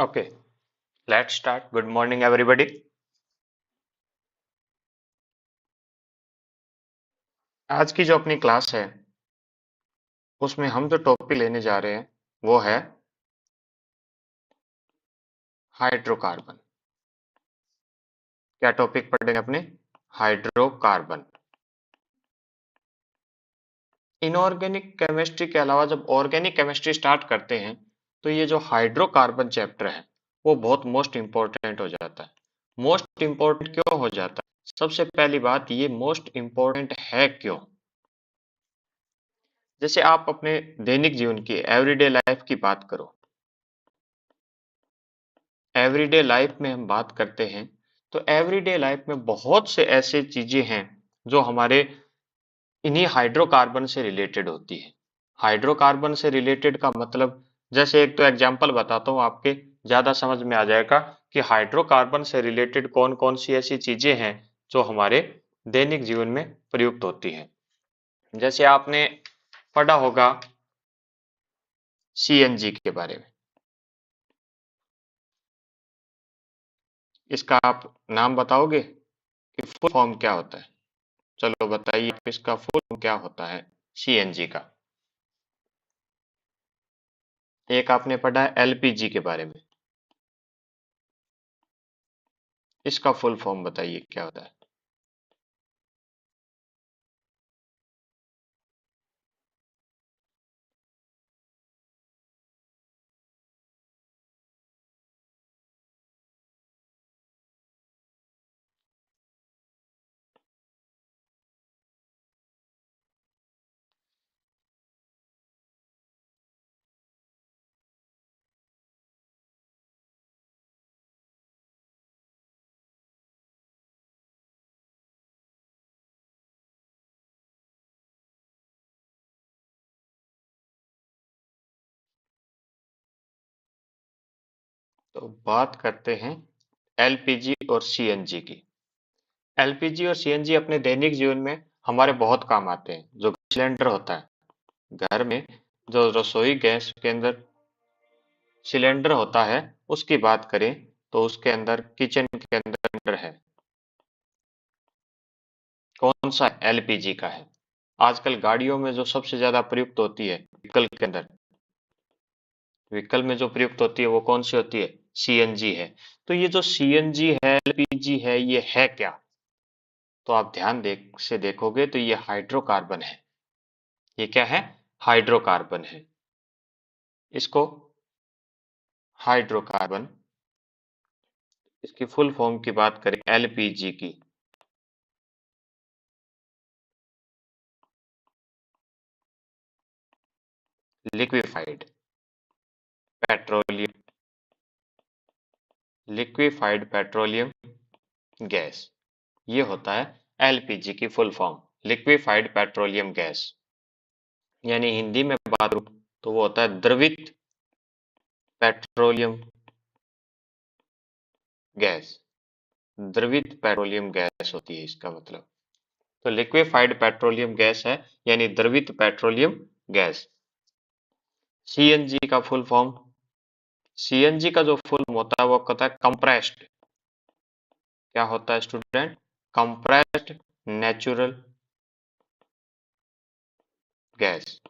Okay, let's start. Good morning, everybody. आज की जो अपनी क्लास है, उसमें हम जो टॉपिक लेने जा रहे हैं, वो है हाइड्रोकार्बन। क्या टॉपिक पढ़ेंगे अपने? हाइड्रोकार्बन। इनऑर्गेनिक केमिस्ट्री के अलावा जब ऑर्गेनिक केमिस्ट्री स्टार्ट करते हैं, तो ये जो हाइड्रोकार्बन चैप्टर है, वो बहुत मोस्ट इंपॉर्टेंट हो जाता है। मोस्ट इंपॉर्टेंट क्यों हो जाता है? सबसे पहली बात, ये मोस्ट इंपॉर्टेंट है क्यों? जैसे आप अपने दैनिक जीवन की एवरीडे लाइफ की बात करो, एवरीडे लाइफ में हम बात करते हैं, तो एवरीडे लाइफ में बहुत से ऐसे चीजें हैं जो हमारे इन्हीं हाइड्रोकार्बन से रिलेटेड होती है। हाइड्रोकार्बन से रिलेटेड का मतलब, जैसे एक तो एग्जांपल बताता हूँ आपके, ज्यादा समझ में आ जाएगा कि हाइड्रोकार्बन से रिलेटेड कौन कौन सी ऐसी चीजें हैं जो हमारे दैनिक जीवन में प्रयुक्त होती हैं। जैसे आपने पढ़ा होगा सीएनजी के बारे में। इसका आप नाम बताओगे कि फुल फॉर्म क्या होता है? चलो बताइए, इसका फुल फॉर्म क्या होता है सीएनजी का? एक आपने पढ़ा है एलपीजी के बारे में। इसका फुल फॉर्म बताइए क्या होता है? तो बात करते हैं एलपीजी और सीएनजी की। एलपीजी और सीएनजी अपने दैनिक जीवन में हमारे बहुत काम आते हैं। जो सिलेंडर होता है घर में, जो रसोई गैस के अंदर सिलेंडर होता है, उसकी बात करें तो उसके अंदर, किचन के अंदर है, कौन सा? एलपीजी का है। आजकल गाड़ियों में जो सबसे ज्यादा प्रयुक्त होती है, व्हीकल के अंदर, व्हीकल में जो प्रयुक्त होती है वो कौन सी होती है? सीएनजी है। तो ये जो सीएनजी है, एलपीजी है, ये है क्या? तो आप ध्यान से देखोगे तो ये हाइड्रोकार्बन है। ये क्या है? हाइड्रोकार्बन है। इसको हाइड्रोकार्बन, इसकी फुल फॉर्म की बात करें एलपीजी की, liquefied petroleum, liquefied petroleum gas, ये होता है एलपीजी की full form, liquefied petroleum gas. यानी हिंदी में बात करूं तो वो होता है द्रवित पेट्रोलियम गैस। द्रवित पेट्रोलियम गैस होती है इसका मतलब। तो लिक्विफाइड पेट्रोलियम गैस है, यानी द्रवित पेट्रोलियम गैस। सीएनजी का फुल फॉर्म, सीएनजी का जो फुल फॉर्म होता है वो होता है कंप्रेस्ड। क्या होता है स्टूडेंट? Compressed natural gas.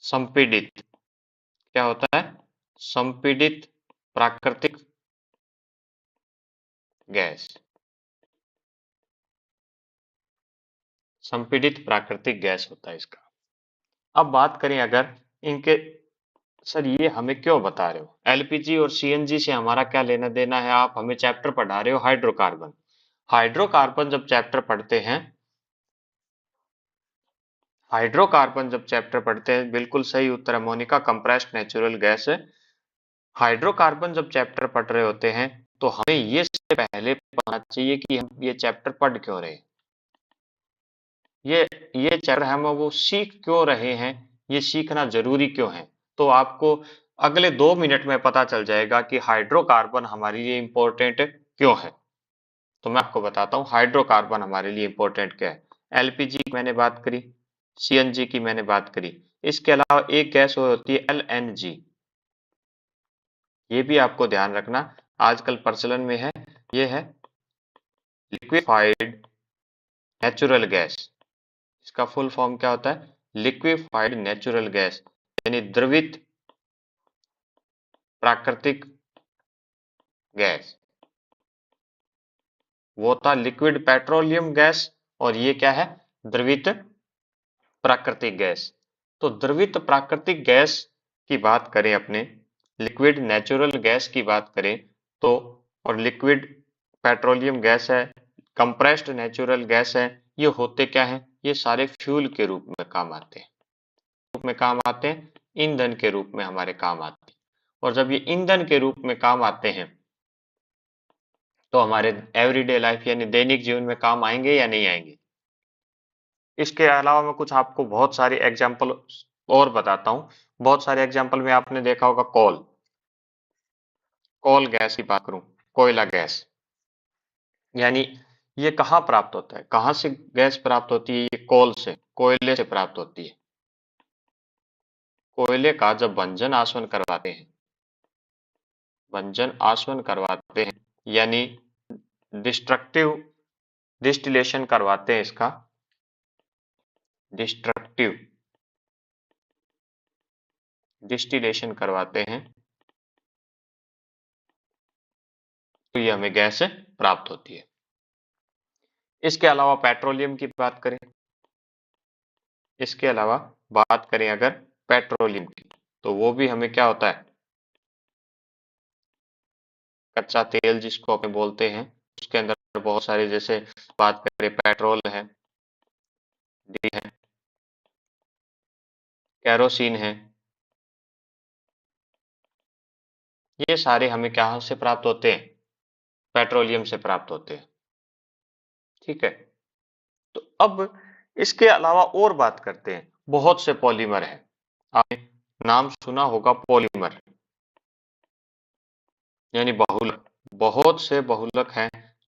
संपीड़ित, क्या होता है? संपीड़ित प्राकृतिक गैस। संपीड़ित प्राकृतिक गैस होता है इसका। अब बात करें अगर इनके, सर ये हमें क्यों बता रहे हो? एलपीजी और सीएनजी से हमारा क्या लेना देना है? आप हमें चैप्टर पढ़ा रहे हो हाइड्रोकार्बन। हाइड्रोकार्बन जब चैप्टर पढ़ते हैं, हाइड्रोकार्बन जब चैप्टर पढ़ते हैं, बिल्कुल सही उत्तर है मोनिका, कंप्रेस्ड नेचुरल गैस है। हाइड्रोकार्बन जब चैप्टर पढ़ रहे होते हैं, तो हमें ये सबसे पहले पढ़ना चाहिए कि हम ये चैप्टर पढ़ क्यों रहे हैं। ये ये चैप्टर हम वो सीख क्यों रहे हैं, ये सीखना जरूरी क्यों है? तो आपको अगले 2 मिनट में पता चल जाएगा कि हाइड्रोकार्बन हमारे लिए इंपॉर्टेंट क्यों है। तो मैं आपको बताता हूँ हाइड्रोकार्बन हमारे लिए इंपॉर्टेंट क्या है। एलपीजी की मैंने बात करी, सीएनजी की मैंने बात करी, इसके अलावा एक गैस और होती है एलएनजी। ये भी आपको ध्यान रखना, आजकल प्रचलन में है, ये है लिक्विफाइड नेचुरल गैस। इसका फुल फॉर्म क्या होता है? लिक्विफाइड नेचुरल गैस, यानी द्रवित प्राकृतिक गैस। वो था लिक्विड पेट्रोलियम गैस, और ये क्या है? द्रवित प्राकृतिक गैस। तो द्रवित प्राकृतिक गैस की बात करें अपने, लिक्विड नेचुरल गैस की बात करें तो, और लिक्विड पेट्रोलियम गैस है, कंप्रेस्ड नेचुरल गैस है, ये होते क्या हैं? ये सारे फ्यूल के रूप में काम आते हैं, रूप में काम आते हैं, ईंधन के रूप में हमारे काम आते हैं। और जब ये ईंधन के रूप में काम आते हैं तो हमारे एवरीडे लाइफ यानी दैनिक जीवन में काम आएंगे या नहीं आएंगे? इसके अलावा मैं कुछ आपको बहुत सारे एग्जाम्पल और बताता हूँ। बहुत सारे एग्जाम्पल में आपने देखा होगा कोल, कोल गैस की बात करूं, कोयला गैस, यानी ये कहाँ प्राप्त होता है? कहाँ से गैस प्राप्त होती है? ये कोल से, कोयले से प्राप्त होती है। कोयले का जब भंजन आसवन करवाते हैं, भंजन आसवन करवाते हैं, यानी डिस्ट्रक्टिव डिस्टिलेशन करवाते हैं, इसका डिस्ट्रक्टिव डिस्टिलेशन करवाते हैं, तो ये हमें गैस प्राप्त होती है। इसके अलावा पेट्रोलियम की बात करें, इसके अलावा बात करें अगर पेट्रोलियम की, तो वो भी हमें क्या होता है? कच्चा तेल जिसको अपन बोलते हैं, उसके अंदर बहुत सारे, जैसे बात करें पेट्रोल है, डीजल है, केरोसिन है, ये सारे हमें कहाँ से प्राप्त होते हैं? पेट्रोलियम से प्राप्त होते हैं। ठीक है, तो अब इसके अलावा और बात करते हैं। बहुत से पॉलीमर हैं, आपने नाम सुना होगा पॉलीमर, यानी बहुलक। बहुत से बहुलक हैं,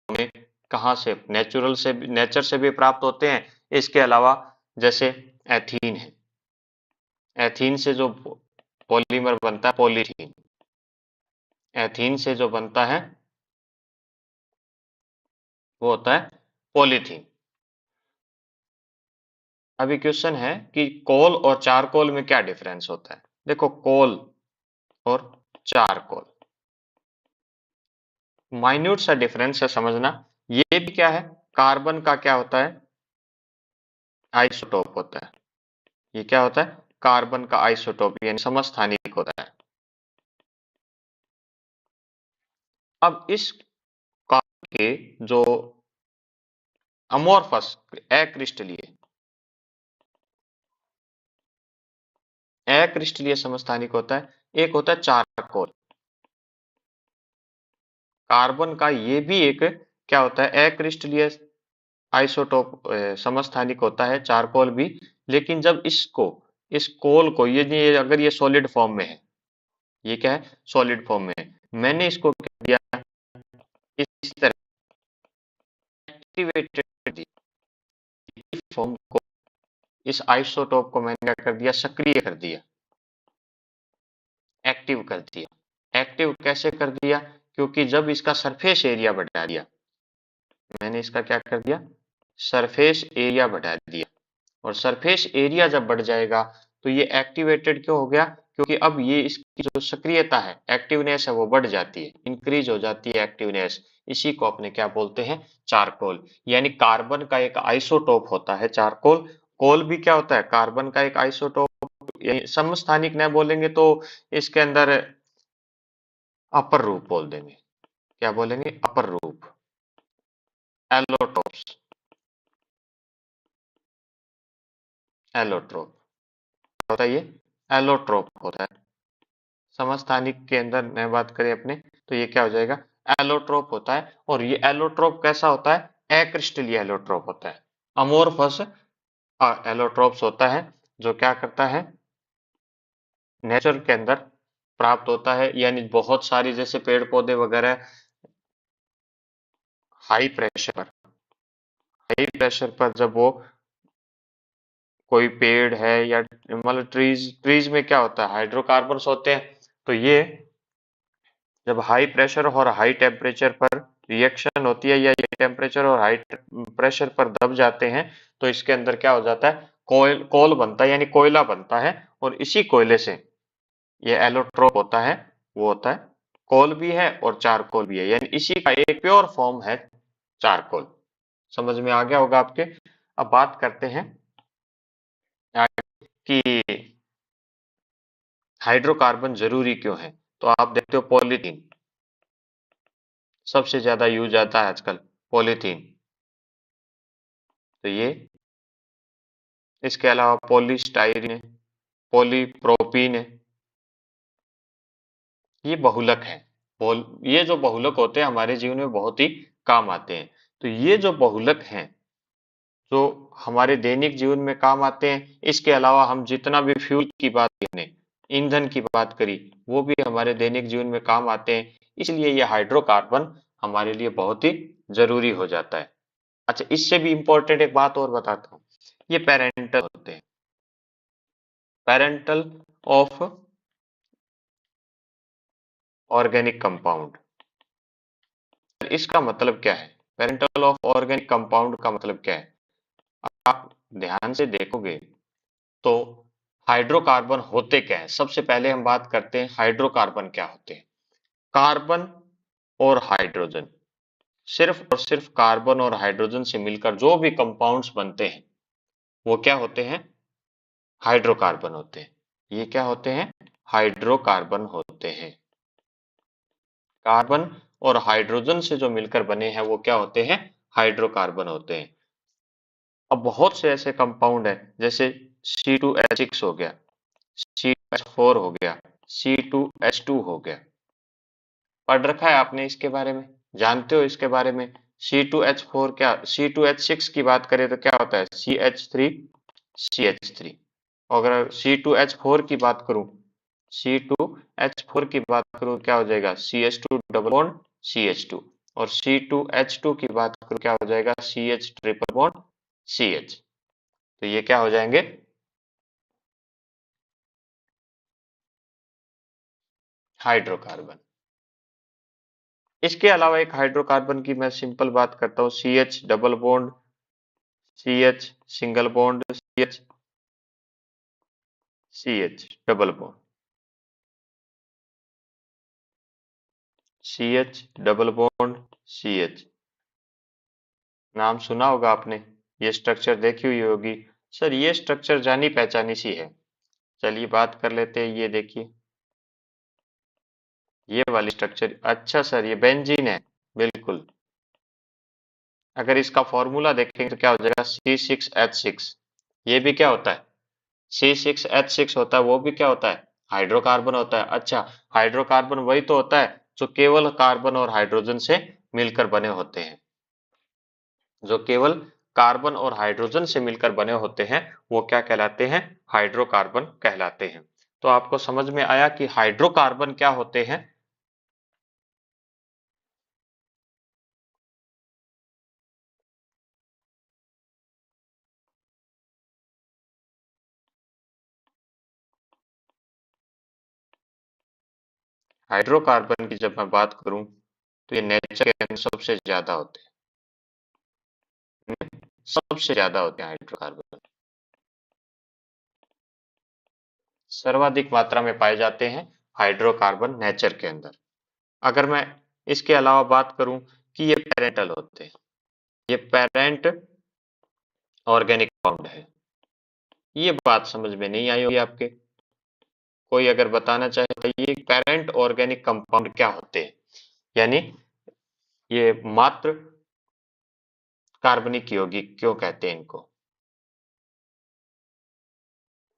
हमें कहाँ से? नेचुरल से, नेचर से भी प्राप्त होते हैं। इसके अलावा जैसे एथीन है, एथीन से जो पॉलीमर बनता है पॉलीथीन, एथीन से जो बनता है वो होता है पॉलीथीन। अभी क्वेश्चन है कि कोल और चारकोल में क्या डिफरेंस होता है? देखो, कोल और चारकोल, माइन्यूट सा डिफरेंस है, समझना। ये भी क्या है? कार्बन का क्या होता है? आइसोटोप होता है। ये क्या होता है? कार्बन का आइसोटोप, यानी समस्थानिक होता है। अब इस कार्बन के जो अमोर्फस अक्रिस्टलीय अक्रिस्टलीय समस्थानिक होता है, एक होता है चारकोल। कार्बन का ये भी एक क्या होता है? अक्रिस्टलीय आइसोटोप समस्थानिक होता है, चारकोल भी। लेकिन जब इसको, इस कोल को, ये अगर ये सॉलिड फॉर्म में है, ये क्या है? सॉलिड फॉर्म में है, मैंने इसको क्या दिया? इस तरह एक्टिवेटेड फॉर्म को, इस आइसोटोप को मैंने क्या कर दिया? सक्रिय कर दिया, एक्टिव कर दिया। एक्टिव कैसे कर दिया? क्योंकि जब इसका सरफेस एरिया बढ़ा दिया, मैंने इसका क्या कर दिया? सरफेस एरिया बढ़ा दिया। और सरफेस एरिया जब बढ़ जाएगा तो ये एक्टिवेटेड क्यों हो गया? क्योंकि अब ये इसकी जो सक्रियता है, एक्टिवनेस है, वो बढ़ जाती है, इंक्रीज हो जाती है एक्टिवनेस। इसी को अपने क्या बोलते हैं? चारकोल। यानी कार्बन का एक आइसोटोप होता है चारकोल। कोल भी क्या होता है? कार्बन का एक आइसोटोप, यानी समस्थानिक न बोलेंगे तो इसके अंदर अपर रूप बोल देंगे। क्या बोलेंगे? अपर रूप, एलोट्रोप्स, एलोट्रोप होता है ये, एलोट्रोप होता है। समस्थानिक के अंदर मैं बात करें अपने, तो ये क्या हो जाएगा? एलोट्रोप होता है। और ये एलोट्रोप कैसा होता है? अक्रिस्टलीय एलोट्रोप होता है। अमोर्फस एलोट्रोप्स होता है, जो क्या करता है? नेचर के अंदर प्राप्त होता है, यानी बहुत सारी, जैसे पेड़ पौधे वगैरह, हाई प्रेशर पर, हाई प्रेशर पर जब वो कोई पेड़ है, या मतलब ट्रीज, ट्रीज में क्या होता है? हाइड्रोकार्बन्स होते हैं। तो ये जब हाई प्रेशर और हाई टेम्परेचर पर रिएक्शन होती है या ये टेम्परेचर और हाई प्रेशर पर दब जाते हैं तो इसके अंदर क्या हो जाता है, कोल बनता है यानी कोयला बनता है। और इसी कोयले से ये एलोट्रोप होता है, वो होता है कोल भी है और चारकोल भी है, यानी इसी का एक प्योर फॉर्म है चारकोल। समझ में आ गया होगा आपके। अब बात करते हैं कि हाइड्रोकार्बन जरूरी क्यों है। तो आप देखते हो पॉलीथीन सबसे ज्यादा यूज आता है आजकल, पॉलीथीन। तो ये, इसके अलावा पॉलीस्टाइरीन है, पॉलीप्रोपीन है, ये बहुलक है। ये जो बहुलक होते हैं हमारे जीवन में बहुत ही काम आते हैं। तो ये जो बहुलक हैं जो हमारे दैनिक जीवन में काम आते हैं, इसके अलावा हम जितना भी फ्यूल की बात करें, ईंधन की बात करी, वो भी हमारे दैनिक जीवन में काम आते हैं। इसलिए ये हाइड्रोकार्बन हमारे लिए बहुत ही जरूरी हो जाता है। अच्छा, इससे भी इंपॉर्टेंट एक बात और बताता हूँ, ये पेरेंटल होते हैं, पेरेंटल ऑफ ऑर्गेनिक कंपाउंड। इसका मतलब क्या है, पेरेंटल ऑफ ऑर्गेनिक कंपाउंड का मतलब क्या है। आप ध्यान से देखोगे तो हाइड्रोकार्बन होते क्या है। सबसे पहले हम बात करते हैं हाइड्रोकार्बन क्या होते हैं। कार्बन और हाइड्रोजन, सिर्फ और सिर्फ कार्बन और हाइड्रोजन से मिलकर जो भी कंपाउंड्स बनते हैं वो क्या होते हैं, हाइड्रोकार्बन होते हैं। ये क्या होते हैं, हाइड्रोकार्बन होते हैं। कार्बन और हाइड्रोजन से जो मिलकर बने हैं वो क्या होते हैं, हाइड्रोकार्बन होते हैं। अब बहुत से ऐसे कंपाउंड हैं जैसे C2H6 हो गया, C2H4 हो गया, C2H2 हो गया। पढ़ रखा है आपने इसके बारे में, जानते हो इसके बारे में। C2H4 क्या, C2H6 की बात करें तो क्या होता है, CH3 अगर C2H4 की बात करूं, C2H4 की बात करूं क्या हो जाएगा, CH2 डबल बॉन्ड CH2। और C2H2 की बात करूं क्या हो जाएगा, CH ट्रिपल बॉन्ड CH। तो ये क्या हो जाएंगे, हाइड्रोकार्बन। इसके अलावा एक हाइड्रोकार्बन की मैं सिंपल बात करता हूँ, CH double bond CH single bond CH, CH double bond CH double bond CH। नाम सुना होगा आपने, ये स्ट्रक्चर देखी हुई होगी। सर ये स्ट्रक्चर जानी पहचानी सी है, चलिए बात कर लेते हैं। ये देखिए ये वाली स्ट्रक्चर, अच्छा सर ये बेंजीन है, बिल्कुल। अगर इसका फॉर्मूला देखेंगे तो क्या हो जाएगा, C6H6। ये भी क्या होता है, C6H6 होता है, वो भी क्या होता है, हाइड्रोकार्बन होता है। अच्छा, हाइड्रोकार्बन वही तो होता है जो केवल कार्बन और हाइड्रोजन से मिलकर बने होते हैं, जो केवल कार्बन और हाइड्रोजन से मिलकर बने होते हैं वो क्या कहलाते हैं, हाइड्रोकार्बन कहलाते हैं। तो आपको समझ में आया कि हाइड्रोकार्बन क्या होते हैं। हाइड्रोकार्बन की जब मैं बात करूं तो ये नेचर के अंदर सबसे ज्यादा होते हैं, सबसे ज्यादा होते हैं हाइड्रोकार्बन, सर्वाधिक मात्रा में पाए जाते हैं हाइड्रोकार्बन नेचर के अंदर। अगर मैं इसके अलावा बात करूं कि ये पेरेंटल होते हैं, ये पेरेंट ऑर्गेनिक कंपाउंड है। ये बात समझ में नहीं आई होगी आपके, कोई अगर बताना चाहे तो ये पेरेंट ऑर्गेनिक कंपाउंड क्या होते हैं। यानी ये मात्र कार्बनिक यौगिक क्यों कहते हैं इनको,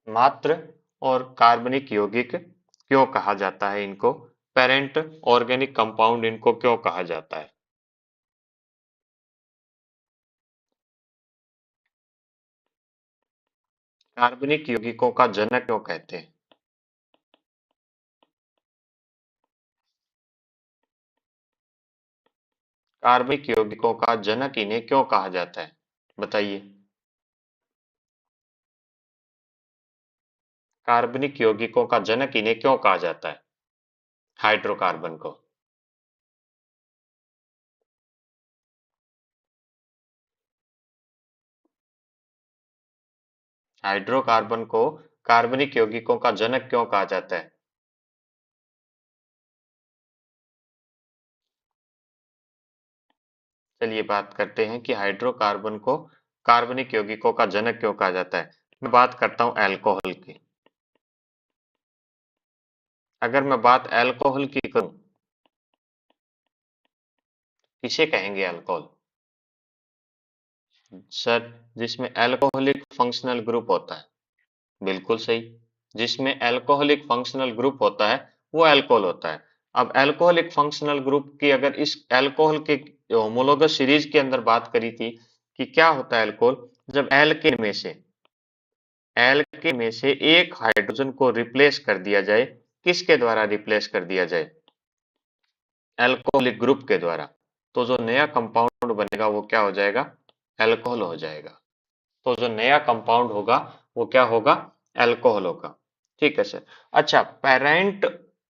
मात्र और कार्बनिक यौगिक क्यों कहा जाता है इनको, पेरेंट ऑर्गेनिक कंपाउंड इनको क्यों कहा जाता है। कार्बनिक यौगिकों का जनक क्यों कहते हैं, कार्बनिक यौगिकों का जनक इन्हें क्यों कहा जाता है, बताइए। कार्बनिक यौगिकों का जनक इन्हें क्यों कहा जाता है, हाइड्रोकार्बन को। हाइड्रोकार्बन को कार्बनिक यौगिकों का जनक क्यों कहा जाता है? चलिए बात करते हैं कि हाइड्रोकार्बन को कार्बनिक यौगिकों का जनक क्यों कहा जाता है। मैं बात करता हूं अल्कोहल की। अगर मैं बात अल्कोहल की करूं, किसे कहेंगे अल्कोहल? सर, जिसमें अल्कोहलिक फंक्शनल ग्रुप होता है। बिल्कुल सही। जिसमें अल्कोहलिक फंक्शनल ग्रुप होता है वो अल्कोहल होता है। अब अल्कोहलिक फंक्शनल ग्रुप की अगर इस अल्कोहल के होमोलोगस सीरीज के अंदर बात करी थी कि क्या होता है अल्कोहल, जब एल्केन में से एक हाइड्रोजन को रिप्लेस कर दिया जाए, किसके द्वारा रिप्लेस कर दिया जाए? अल्कोहलिक ग्रुप के द्वारा। तो जो नया कंपाउंड बनेगा वो क्या हो जाएगा? अल्कोहल हो जाएगा। तो जो नया कंपाउंड होगा वो क्या होगा? अल्कोहल होगा। ठीक है सर। अच्छा, पेरेंट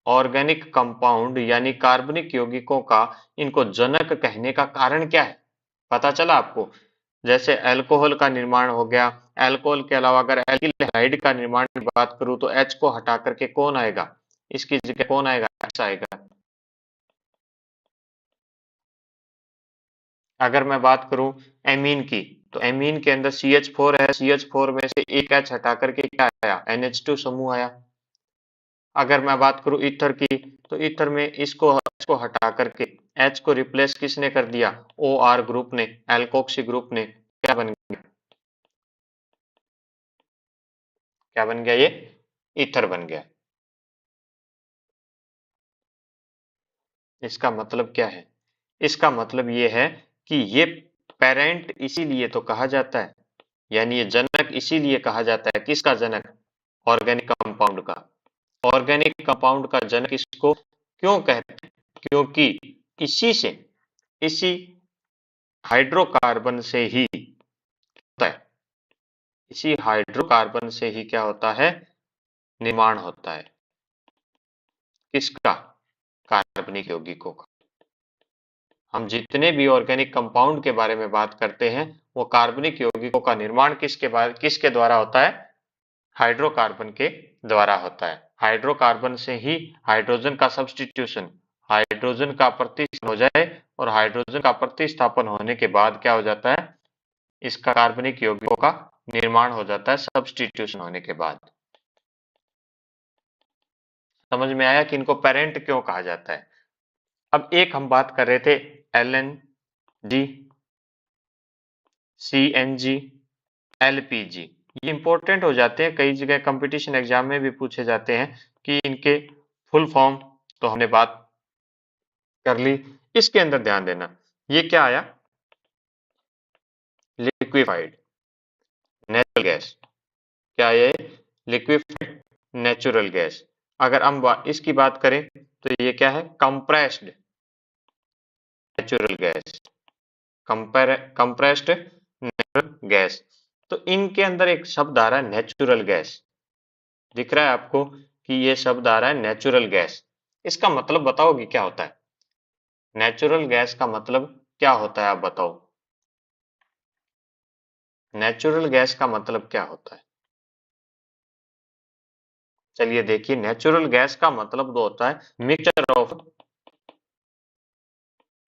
ऑर्गेनिक कंपाउंड यानी कार्बनिक यौगिकों का इनको जनक कहने का कारण क्या है? पता चला आपको? जैसे अल्कोहल का निर्माण हो गया, अल्कोहल के अलावा अगर एल्किल हैलाइड का निर्माण की बात करूं तो H को हटा करके कौन आएगा? इसकी जगह कौन आएगा? X आएगा। अगर मैं बात करूं एमीन की, तो एमीन के अंदर CH4 है, CH4 में से एक H हटा करके क्या आया? NH2 समूह आया। अगर मैं बात करूं ईथर की, तो ईथर में इसको हटा करके H को रिप्लेस किसने कर दिया? OR ग्रुप ने, एल्कोक्सी ग्रुप ने। क्या बन गया? क्या बन गया? ये ईथर बन गया। इसका मतलब क्या है? इसका मतलब ये है कि ये पेरेंट इसीलिए तो कहा जाता है, यानी ये जनक इसीलिए कहा जाता है। किसका जनक? ऑर्गेनिक कंपाउंड का। ऑर्गेनिक कंपाउंड का जनक इसको क्यों कहते हैं? क्योंकि इसी से, इसी हाइड्रोकार्बन से ही होता है, इसी हाइड्रोकार्बन से ही क्या होता है? निर्माण होता है। किसका? कार्बनिक यौगिकों का। हम जितने भी ऑर्गेनिक कंपाउंड के बारे में बात करते हैं वो कार्बनिक यौगिकों का निर्माण किसके द्वारा होता है? हाइड्रोकार्बन के द्वारा होता है। हाइड्रोकार्बन से ही हाइड्रोजन का सब्स्टिट्यूशन, हाइड्रोजन का प्रतिस्थापन हो जाए, और हाइड्रोजन का प्रतिस्थापन होने के बाद क्या हो जाता है? इसका कार्बनिक यौगिकों का निर्माण हो जाता है सब्स्टिट्यूशन होने के बाद। समझ में आया कि इनको पेरेंट क्यों कहा जाता है? अब एक हम बात कर रहे थे LNG, CNG, LPG। ये इंपॉर्टेंट हो जाते हैं, कई जगह कंपटीशन एग्जाम में भी पूछे जाते हैं कि इनके फुल फॉर्म। तो हमने बात कर ली। इसके अंदर ध्यान देना, ये क्या आया? Liquefied natural gas. क्या है ये? Liquefied natural gas. अगर हम इसकी बात करें तो ये क्या है? Compressed natural gas. Compressed natural gas. तो इनके अंदर एक शब्द आ रहा है नेचुरल गैस। दिख रहा है आपको कि ये शब्द आ रहा है नेचुरल गैस? इसका मतलब बताओगे क्या होता है? नेचुरल गैस का मतलब क्या होता है, आप बताओ। नेचुरल गैस का मतलब क्या होता है? चलिए देखिए, नेचुरल गैस का मतलब तो होता है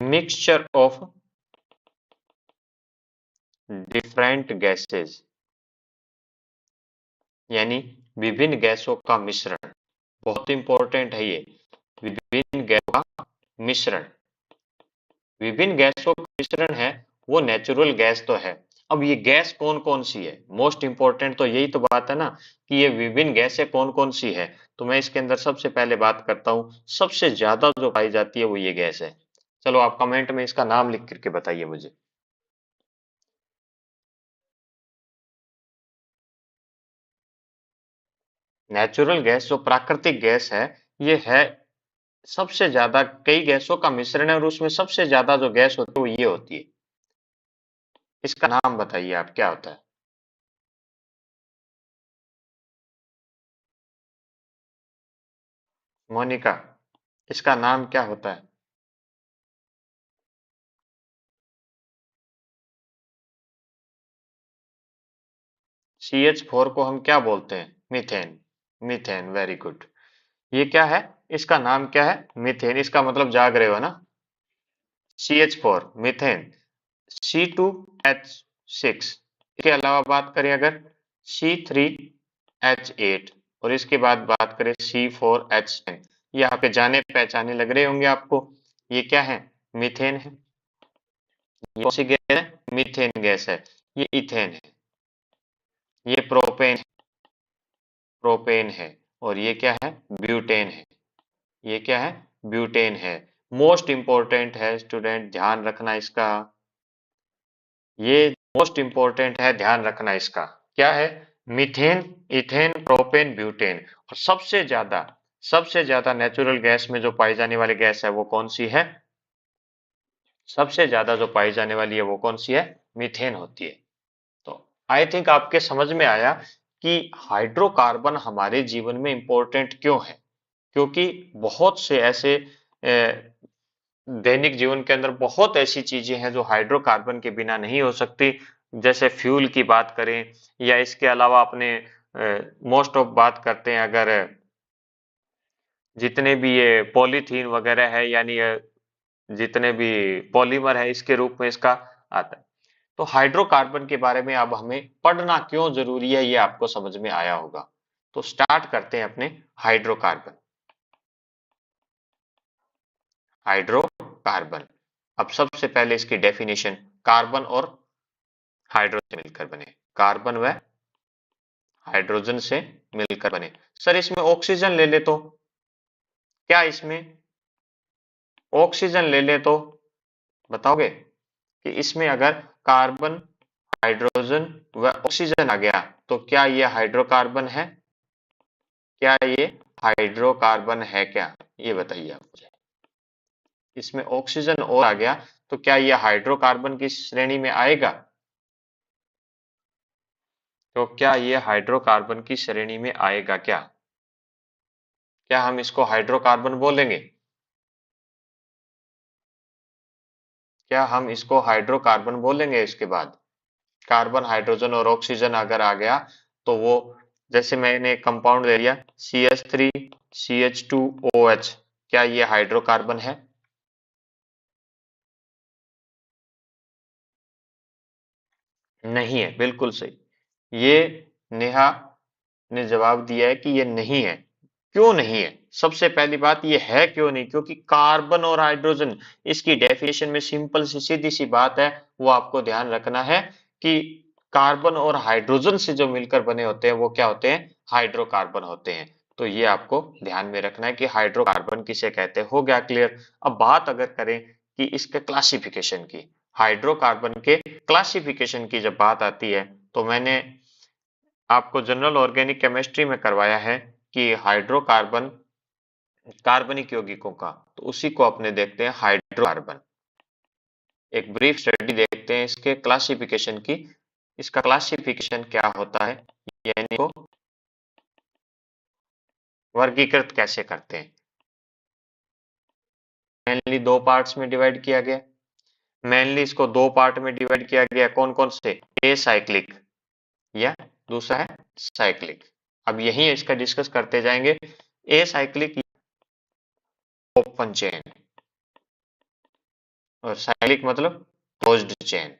मिक्सचर ऑफ डिफरेंट गैसेस, यानी विभिन्न गैसों का मिश्रण। बहुत इंपॉर्टेंट है ये, विभिन्न गैसों का मिश्रण। विभिन्न गैसों का मिश्रण है वो नेचुरल गैस तो है। अब ये गैस कौन कौन सी है? मोस्ट इंपॉर्टेंट तो यही तो बात है ना, कि ये विभिन्न गैसें कौन कौन सी है। तो मैं इसके अंदर सबसे पहले बात करता हूं, सबसे ज्यादा जो पाई जाती है वो ये गैस है। चलो आप कमेंट में इसका नाम लिख करके बताइए मुझे। नेचुरल गैस जो प्राकृतिक गैस है, ये है सबसे ज्यादा, कई गैसों का मिश्रण है और उसमें सबसे ज्यादा जो गैस होती है वो ये होती है। इसका नाम बताइए आप, क्या होता है? मोनिका, इसका नाम क्या होता है? CH4 को हम क्या बोलते हैं? मीथेन। Methane, very good. ये क्या है? इसका नाम क्या है? मीथेन। इसका मतलब जाग रहे हो ना? CH4 methane. C2H6, इसके अलावा बात करें अगर C3H8, और इसके बाद बात करें C4H10। ये आपके जाने पहचाने लग रहे होंगे आपको। ये क्या है? मीथेन है। ये कौन सी गैस है? मीथेन गैस है। ये इथेन है। ये प्रोपेन, प्रोपेन है। और ये क्या है? ब्यूटेन है। ये क्या है? ब्यूटेन है। मोस्ट इंपॉर्टेंट है स्टूडेंट, ध्यान रखना इसका। ये मोस्ट इंपॉर्टेंट है, ध्यान रखना इसका। क्या है? Methane, ethane, propane, butane. और सबसे ज्यादा नेचुरल गैस में जो पाई जाने वाली गैस है वो कौन सी है? सबसे ज्यादा जो पाई जाने वाली है वो कौन सी है? मीथेन होती है। तो आई थिंक आपके समझ में आया कि हाइड्रोकार्बन हमारे जीवन में इंपॉर्टेंट क्यों है। क्योंकि बहुत से ऐसे दैनिक जीवन के अंदर बहुत ऐसी चीजें हैं जो हाइड्रोकार्बन के बिना नहीं हो सकती। जैसे फ्यूल की बात करें, या इसके अलावा अपने मोस्ट ऑफ बात करते हैं अगर जितने भी ये पॉलीथीन वगैरह है, यानी जितने भी पॉलीमर है, इसके रूप में इसका आता है। तो हाइड्रोकार्बन के बारे में अब हमें पढ़ना क्यों जरूरी है, ये आपको समझ में आया होगा। तो स्टार्ट करते हैं अपने हाइड्रोकार्बन। हाइड्रोकार्बन, अब सबसे पहले इसकी डेफिनेशन, कार्बन और हाइड्रोजन मिलकर बने। कार्बन व हाइड्रोजन से मिलकर बने। सर इसमें ऑक्सीजन ले ले तो क्या? इसमें ऑक्सीजन ले ले तो बताओगे कि इसमें अगर कार्बन, हाइड्रोजन व ऑक्सीजन आ गया तो क्या ये हाइड्रोकार्बन है? क्या ये हाइड्रोकार्बन है क्या? ये बताइए आप मुझे। इसमें ऑक्सीजन और आ गया तो क्या ये हाइड्रोकार्बन की श्रेणी में आएगा? तो क्या ये हाइड्रोकार्बन की श्रेणी में आएगा क्या? क्या हम इसको हाइड्रोकार्बन बोलेंगे? क्या हम इसको हाइड्रोकार्बन बोलेंगे? इसके बाद कार्बन, हाइड्रोजन और ऑक्सीजन अगर आ गया तो वो, जैसे मैंने कंपाउंड ले लिया CH3CH2OH, क्या ये हाइड्रोकार्बन है? नहीं है, बिल्कुल सही। ये नेहा ने जवाब दिया है कि ये नहीं है। क्यों नहीं है? सबसे पहली बात, ये है क्यों नहीं? क्योंकि कार्बन और हाइड्रोजन, इसकी डेफिनेशन में सिंपल सी सीधी सी बात है, वो आपको ध्यान रखना है कि कार्बन और हाइड्रोजन से जो मिलकर बने होते हैं वो क्या होते हैं? हाइड्रोकार्बन होते हैं। तो ये आपको ध्यान में रखना है कि हाइड्रोकार्बन किसे कहते हैं। हो गया क्लियर? अब बात अगर करें कि इसके क्लासिफिकेशन की, हाइड्रोकार्बन के क्लासिफिकेशन की जब बात आती है, तो मैंने आपको जनरल ऑर्गेनिक केमिस्ट्री में करवाया है कि हाइड्रोकार्बन, कार्बनिक यौगिकों का, तो उसी को अपने देखते हैं हाइड्रोकार्बन। एक ब्रीफ स्टडी देखते हैं इसके क्लासिफिकेशन की। इसका क्लासिफिकेशन क्या होता है, यानी को वर्गीकृत कैसे करते हैं। मेनली दो पार्ट्स में डिवाइड किया गया। मेनली इसको दो पार्ट में डिवाइड किया गया। कौन कौन से? ए साइक्लिक, या दूसरा है साइक्लिक। अब यही इसका डिस्कस करते जाएंगे। ए साइक्लिक, ओपन चेन, और साइक्लिक मतलब क्लोज्ड चेन।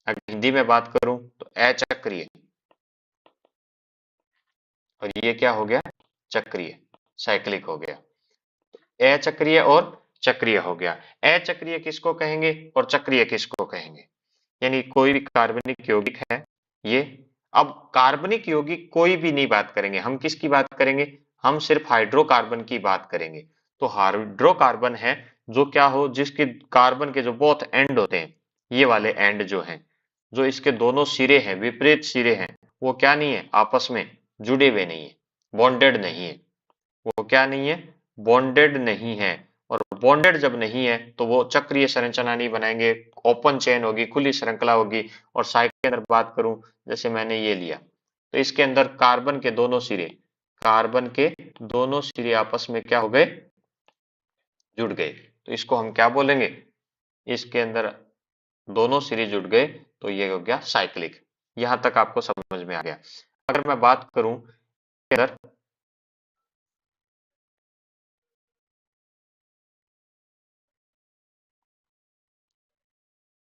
अगर हिंदी में बात करूं तो अचक्रीय, और ये क्या हो गया? चक्रीय, साइक्लिक हो गया। अचक्रीय और चक्रीय हो गया। अचक्रीय किसको कहेंगे और चक्रीय किसको कहेंगे? यानी कोई भी कार्बनिक यौगिक है ये। अब कार्बनिक यौगिक कोई भी नहीं बात करेंगे, हम किसकी बात करेंगे? हम सिर्फ हाइड्रोकार्बन की बात करेंगे। तो हाइड्रोकार्बन है जो क्या हो, जिसके कार्बन के जो बोथ एंड होते हैं, ये वाले एंड जो हैं, जो इसके दोनों सिरे हैं, विपरीत सिरे हैं, वो क्या नहीं है? आपस में जुड़े हुए नहीं है, बॉन्डेड नहीं है। वो क्या नहीं है? बॉन्डेड नहीं है। और बॉन्डेड जब नहीं है तो वो चक्रीय संरचना नहीं बनाएंगे, ओपन चेन होगी, खुली श्रृंखला होगी। और साइकिल के अंदर बात करूं, जैसे मैंने ये लिया, तो इसके अंदर कार्बन के दोनों सिरे, कार्बन के दोनों सिरे आपस में क्या हो गए? जुड़ गए। तो इसको हम क्या बोलेंगे? इसके अंदर दोनों सिरे जुड़ गए तो ये हो गया साइक्लिक। यहां तक आपको समझ में आ गया। अगर मैं बात करूं इधर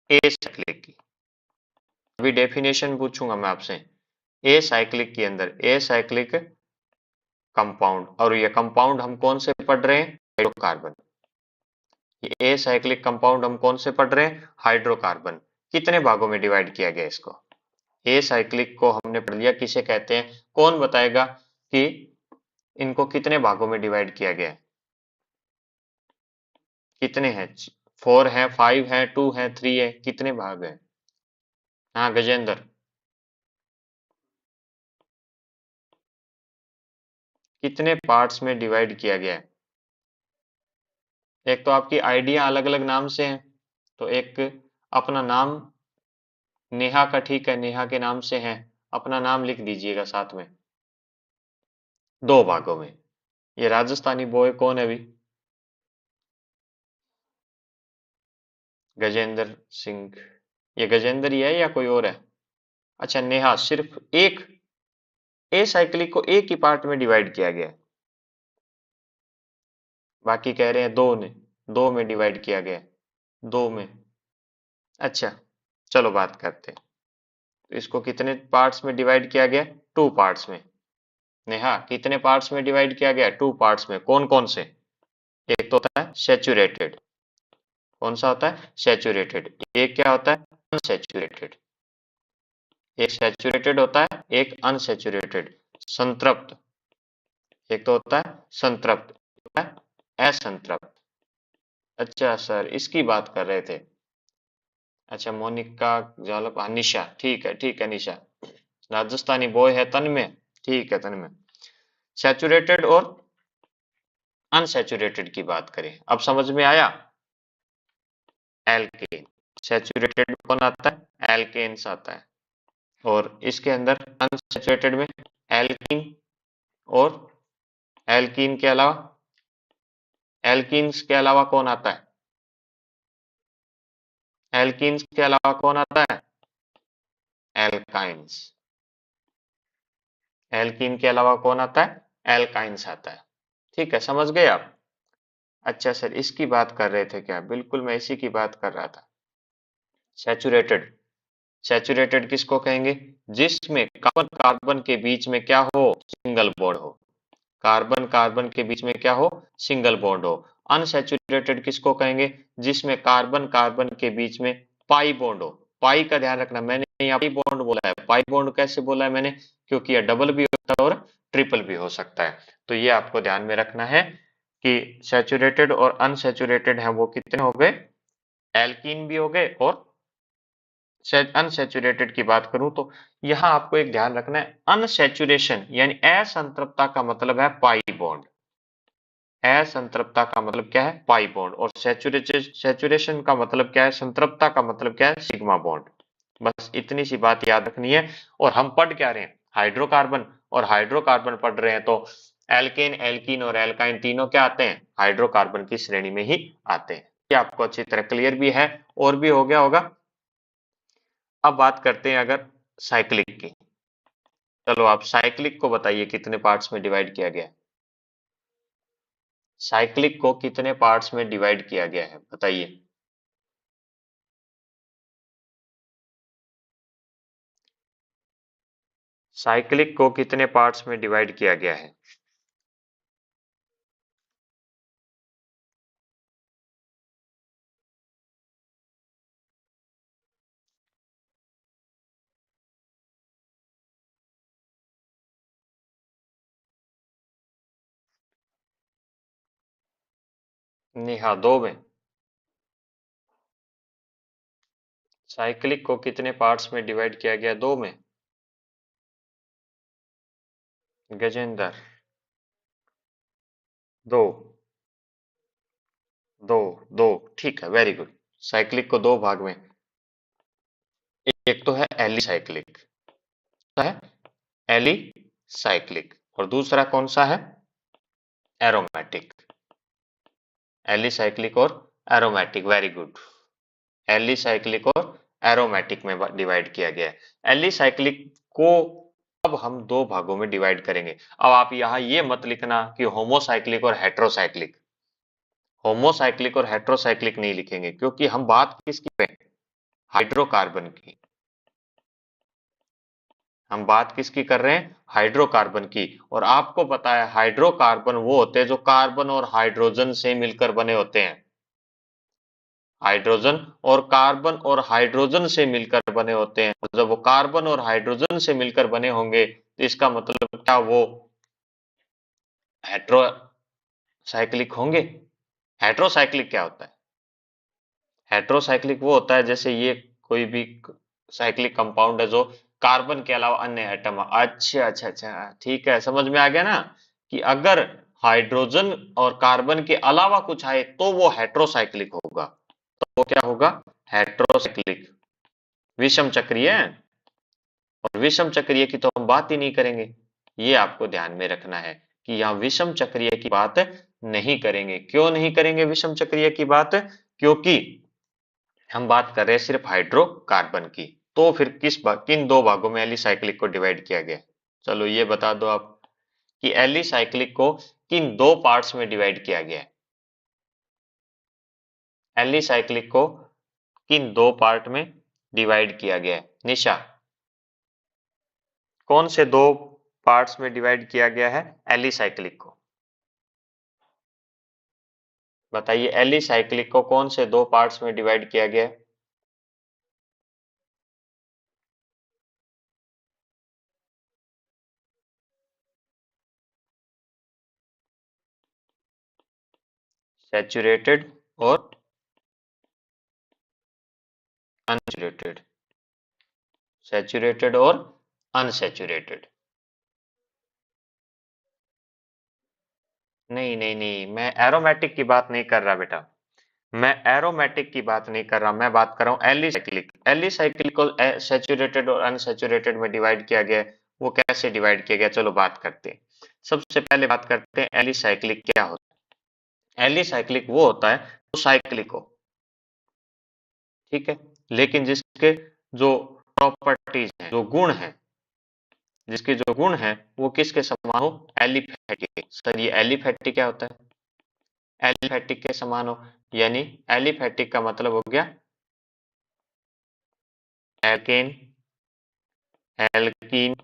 ए साइक्लिक की, अभी डेफिनेशन पूछूंगा मैं आपसे। ए साइक्लिक के अंदर ए साइक्लिक कंपाउंड, और ये कंपाउंड हम कौन से पढ़ रहे हैं? हाइड्रोकार्बन। ये ए साइक्लिक कंपाउंड हम कौन से पढ़ रहे हैं? हाइड्रोकार्बन। कितने भागों में डिवाइड किया गया इसको? ए साइक्लिक को हमने पढ़ लिया किसे कहते हैं। कौन बताएगा कि इनको कितने भागों में डिवाइड किया गया है? कितने हैं? 4 है, 5 है, 2 है, 3 है, कितने भाग हैं? हाँ गजेंद्र, कितने पार्ट्स में डिवाइड किया गया है? एक तो आपकी आइडिया अलग अलग नाम से है, तो एक अपना नाम नेहा का, ठीक है, नेहा के नाम से है, अपना नाम लिख दीजिएगा साथ में। 2 भागों में। ये राजस्थानी बॉय कौन है अभी? गजेंद्र सिंह। ये गजेंद्र ही है या कोई और है? अच्छा, नेहा सिर्फ एक ए साइक्लिक को एक ही पार्ट में डिवाइड किया गया है, बाकी कह रहे हैं दो ने, 2 में डिवाइड किया गया है, 2 में। अच्छा, चलो बात करते हैं। तो इसको कितने पार्ट्स में डिवाइड किया गया? 2 पार्ट्स में। नेहा, कितने पार्ट्स में डिवाइड किया गया? 2 पार्ट्स में। कौन कौन से? एक तो होता है सैचुरेटेड। कौन सा होता है? सैचुरेटेड। एक क्या होता है? अनसैचुरेटेड। एक सैचुरेटेड होता है, एक अनसैचुरेटेड। संतृप्त। एक तो होता है संतृप्त, होता है असंतृप्त। अच्छा सर, इसकी बात कर रहे थे। अच्छा, मोनिका जालप, हाँ, निशा, ठीक है निशा। राजस्थानी बॉय है तन्मय, ठीक है तन्मय। सैचुरेटेड और अनसैचुरेटेड की बात करें, अब समझ में आया? एल्केन। सैचुरेटेड में कौन आता है? एल्केन्स आता है। और इसके अंदर अनसैचुरेटेड में एल्कीन, और एल्कीन के अलावा, एल्कीन्स के अलावा कौन आता है? एल्कीन्स के अलावा कौन आता है? एल्काइंस। एल्कीन के अलावा कौन आता है? एल्काइंस आता है। ठीक है, समझ गए आप? अच्छा सर, इसकी बात कर रहे थे क्या? बिल्कुल, मैं इसी की बात कर रहा था। सैचुरेटेड। सैचुरेटेड किसको कहेंगे? जिसमें कार्बन कार्बन के बीच में क्या हो? सिंगल बॉन्ड हो। कार्बन कार्बन के बीच में क्या हो? सिंगल बॉन्ड हो। अनसैचुरेटेड किसको कहेंगे? जिसमें कार्बन कार्बन के बीच में पाई बॉन्ड हो। पाई का ध्यान रखना, मैंने यहाँ पाई बॉन्ड बोला है। पाई बॉन्ड कैसे बोला है मैंने? क्योंकि यह डबल भी होता है और ट्रिपल भी हो सकता है। तो ये आपको ध्यान में रखना है कि सैचुरेटेड और अनसैचुरेटेड है वो कितने हो गए? एल्कीन भी हो गए, और अनसैचुरेटेड की बात करूं तो यहां आपको एक ध्यान रखना है, अनसैचुरेशन यानी असंतृप्तता का मतलब है पाई बॉन्ड। असंतृप्तता का मतलब क्या है? Pi bond. और सैचुरेशन का मतलब क्या है? संतृप्तता का मतलब क्या है? Sigma bond. बस इतनी सी बात याद रखनी है। और हम पढ़ क्या रहे हैं? हाइड्रोकार्बन। और हाइड्रोकार्बन पढ़ रहे हैं तो एल्केन, एल्कीन और एल्काइन तीनों क्या आते हैं? हाइड्रोकार्बन की श्रेणी में ही आते हैं। ये आपको अच्छी तरह क्लियर भी है और भी हो गया होगा। अब बात करते हैं अगर साइक्लिक की। चलो आप साइक्लिक को बताइए कितने पार्ट्स में डिवाइड किया गया है? साइक्लिक को कितने पार्ट्स में डिवाइड किया गया है, बताइए। साइक्लिक को कितने पार्ट्स में डिवाइड किया गया है? नेहा, 2 में। साइक्लिक को कितने पार्ट्स में डिवाइड किया गया? 2 में। गजेंद्र, 2। 2, 2, ठीक है, वेरी गुड। साइक्लिक को 2 भाग में। एक तो है एलिसाइक्लिक, है एलिसाइक्लिक, और दूसरा कौन सा है? एरोमेटिक। एलिसाइक्लिक और एरोमेटिक, वेरी गुड। एलिसाइक्लिक और एरोमेटिक में डिवाइड किया गया है। एलिसाइक्लिक को अब हम दो भागों में डिवाइड करेंगे। अब आप यहाँ ये मत लिखना कि होमोसाइक्लिक और हेट्रोसाइक्लिक, होमोसाइक्लिक और हेट्रोसाइक्लिक नहीं लिखेंगे, क्योंकि हम बात किसकी पे, हाइड्रोकार्बन की। हम बात किसकी कर रहे हैं, हाइड्रोकार्बन की। और आपको पता है हाइड्रोकार्बन वो होते हैं जो कार्बन और हाइड्रोजन से मिलकर बने होते हैं। हाइड्रोजन और कार्बन और हाइड्रोजन से मिलकर बने होते हैं। तो जब वो कार्बन और हाइड्रोजन से मिलकर बने होंगे तो इसका मतलब क्या, वो हेट्रोसाइक्लिक होंगे। हेट्रोसाइक्लिक क्या होता है, हेट्रोसाइक्लिक वो होता है जैसे ये कोई भी साइक्लिक कंपाउंड है जो कार्बन के अलावा अन्य एटम। अच्छा अच्छा अच्छा, ठीक है, समझ में आ गया ना, कि अगर हाइड्रोजन और कार्बन के अलावा कुछ आए तो वो हेट्रोसाइक्लिक होगा। तो वो क्या होगा, हेट्रोसाइक्लिक, विषम चक्रीय है। और विषम चक्रीय की तो हम बात ही नहीं करेंगे। ये आपको ध्यान में रखना है कि यहाँ विषम चक्रीय की बात नहीं करेंगे। क्यों नहीं करेंगे विषम चक्रीय की बात, क्योंकि हम बात कर रहे हैं सिर्फ हाइड्रोकार्बन की। तो फिर किन दो भागों में एलिसाइक्लिक को डिवाइड किया गया, चलो ये बता दो आप कि एलिसाइक्लिक को किन दो पार्ट्स में डिवाइड किया गया है। एलिसाइक्लिक को किन दो पार्ट में डिवाइड किया गया है, निशा कौन से दो पार्ट्स में डिवाइड किया गया है एलिसाइक्लिक को, बताइए। एलिसाइक्लिक को कौन से दो पार्ट्स में डिवाइड किया गया है। सैचुरेटेड और अनसैचुरेटेड, सैचुरेटेड और अनसैचुरेटेड। नहीं नहीं नहीं, मैं एरोमेटिक की बात नहीं कर रहा बेटा, मैं एरोमेटिक की बात नहीं कर रहा, मैं बात कर रहा हूँ एलिसाइक्लिक। एलिसाइक्लिक को सैचुरेटेड और अनसैचुरेटेड में डिवाइड किया गया है। वो कैसे डिवाइड किया गया, चलो बात करते हैं। सबसे पहले बात करते हैं एलिसाइक्लिक क्या होता है। एलिसाइक्लिक वो होता है जो साइक्लिक हो, ठीक है, लेकिन जिसके जो प्रॉपर्टीज हैं, जो गुण हैं, जिसके जो गुण हैं वो किसके समान हो, एलिफेटिक। सर ये एलिफेटिक क्या होता है, एलिफेटिक के समान हो, यानी एलिफेटिक का मतलब हो गया एल्केन, एल्कीन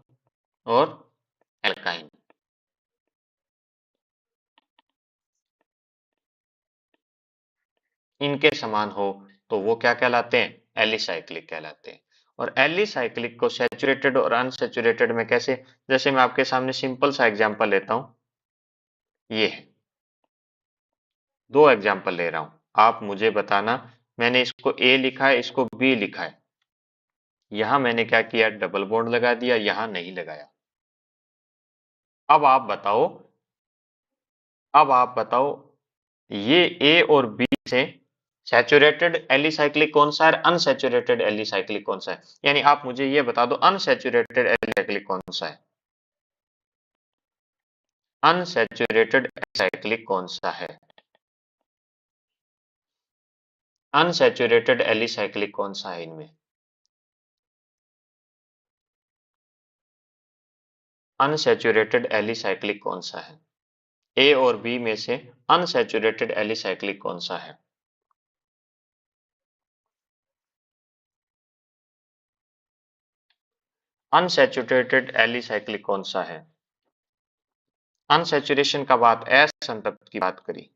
और एल्काइन। इनके समान हो तो वो क्या कहलाते हैं, एलिसाइक्लिक कहलाते हैं। और एलिसाइक्लिक को सैचुरेटेड और अनसैचुरेटेड में कैसे, जैसे मैं आपके सामने सिंपल सा एग्जांपल लेता हूं, ये है, दो एग्जांपल ले रहा हूं, आप मुझे बताना। मैंने इसको ए लिखा है, इसको बी लिखा है। यहां मैंने क्या किया, डबल बॉन्ड लगा दिया, यहां नहीं लगाया। अब आप बताओ, अब आप बताओ ये ए और बी से सैचुरेटेड एलिसाइक्लिक कौन सा है, अनसैचुरेटेड एलिसाइक्लिक कौन सा है। यानी आप मुझे ये बता दो अनसैचुरेटेड एलिसाइक्लिक कौन सा है, अनसैचुरेटेड एलिसाइक्लिक कौन सा है, अनसैचुरेटेड एलिसाइक्लिक कौन सा है इनमें। अनसैचुरेटेड एलिसाइक्लिक कौन सा है, ए और बी में से अनसैचुरेटेड एलिसाइक्लिक कौन सा है। अनसैचुरेटेड एलिसाइक्लिक कौन सा है। अनसैचुरेशन का बात, असंतृप्त की बात करी,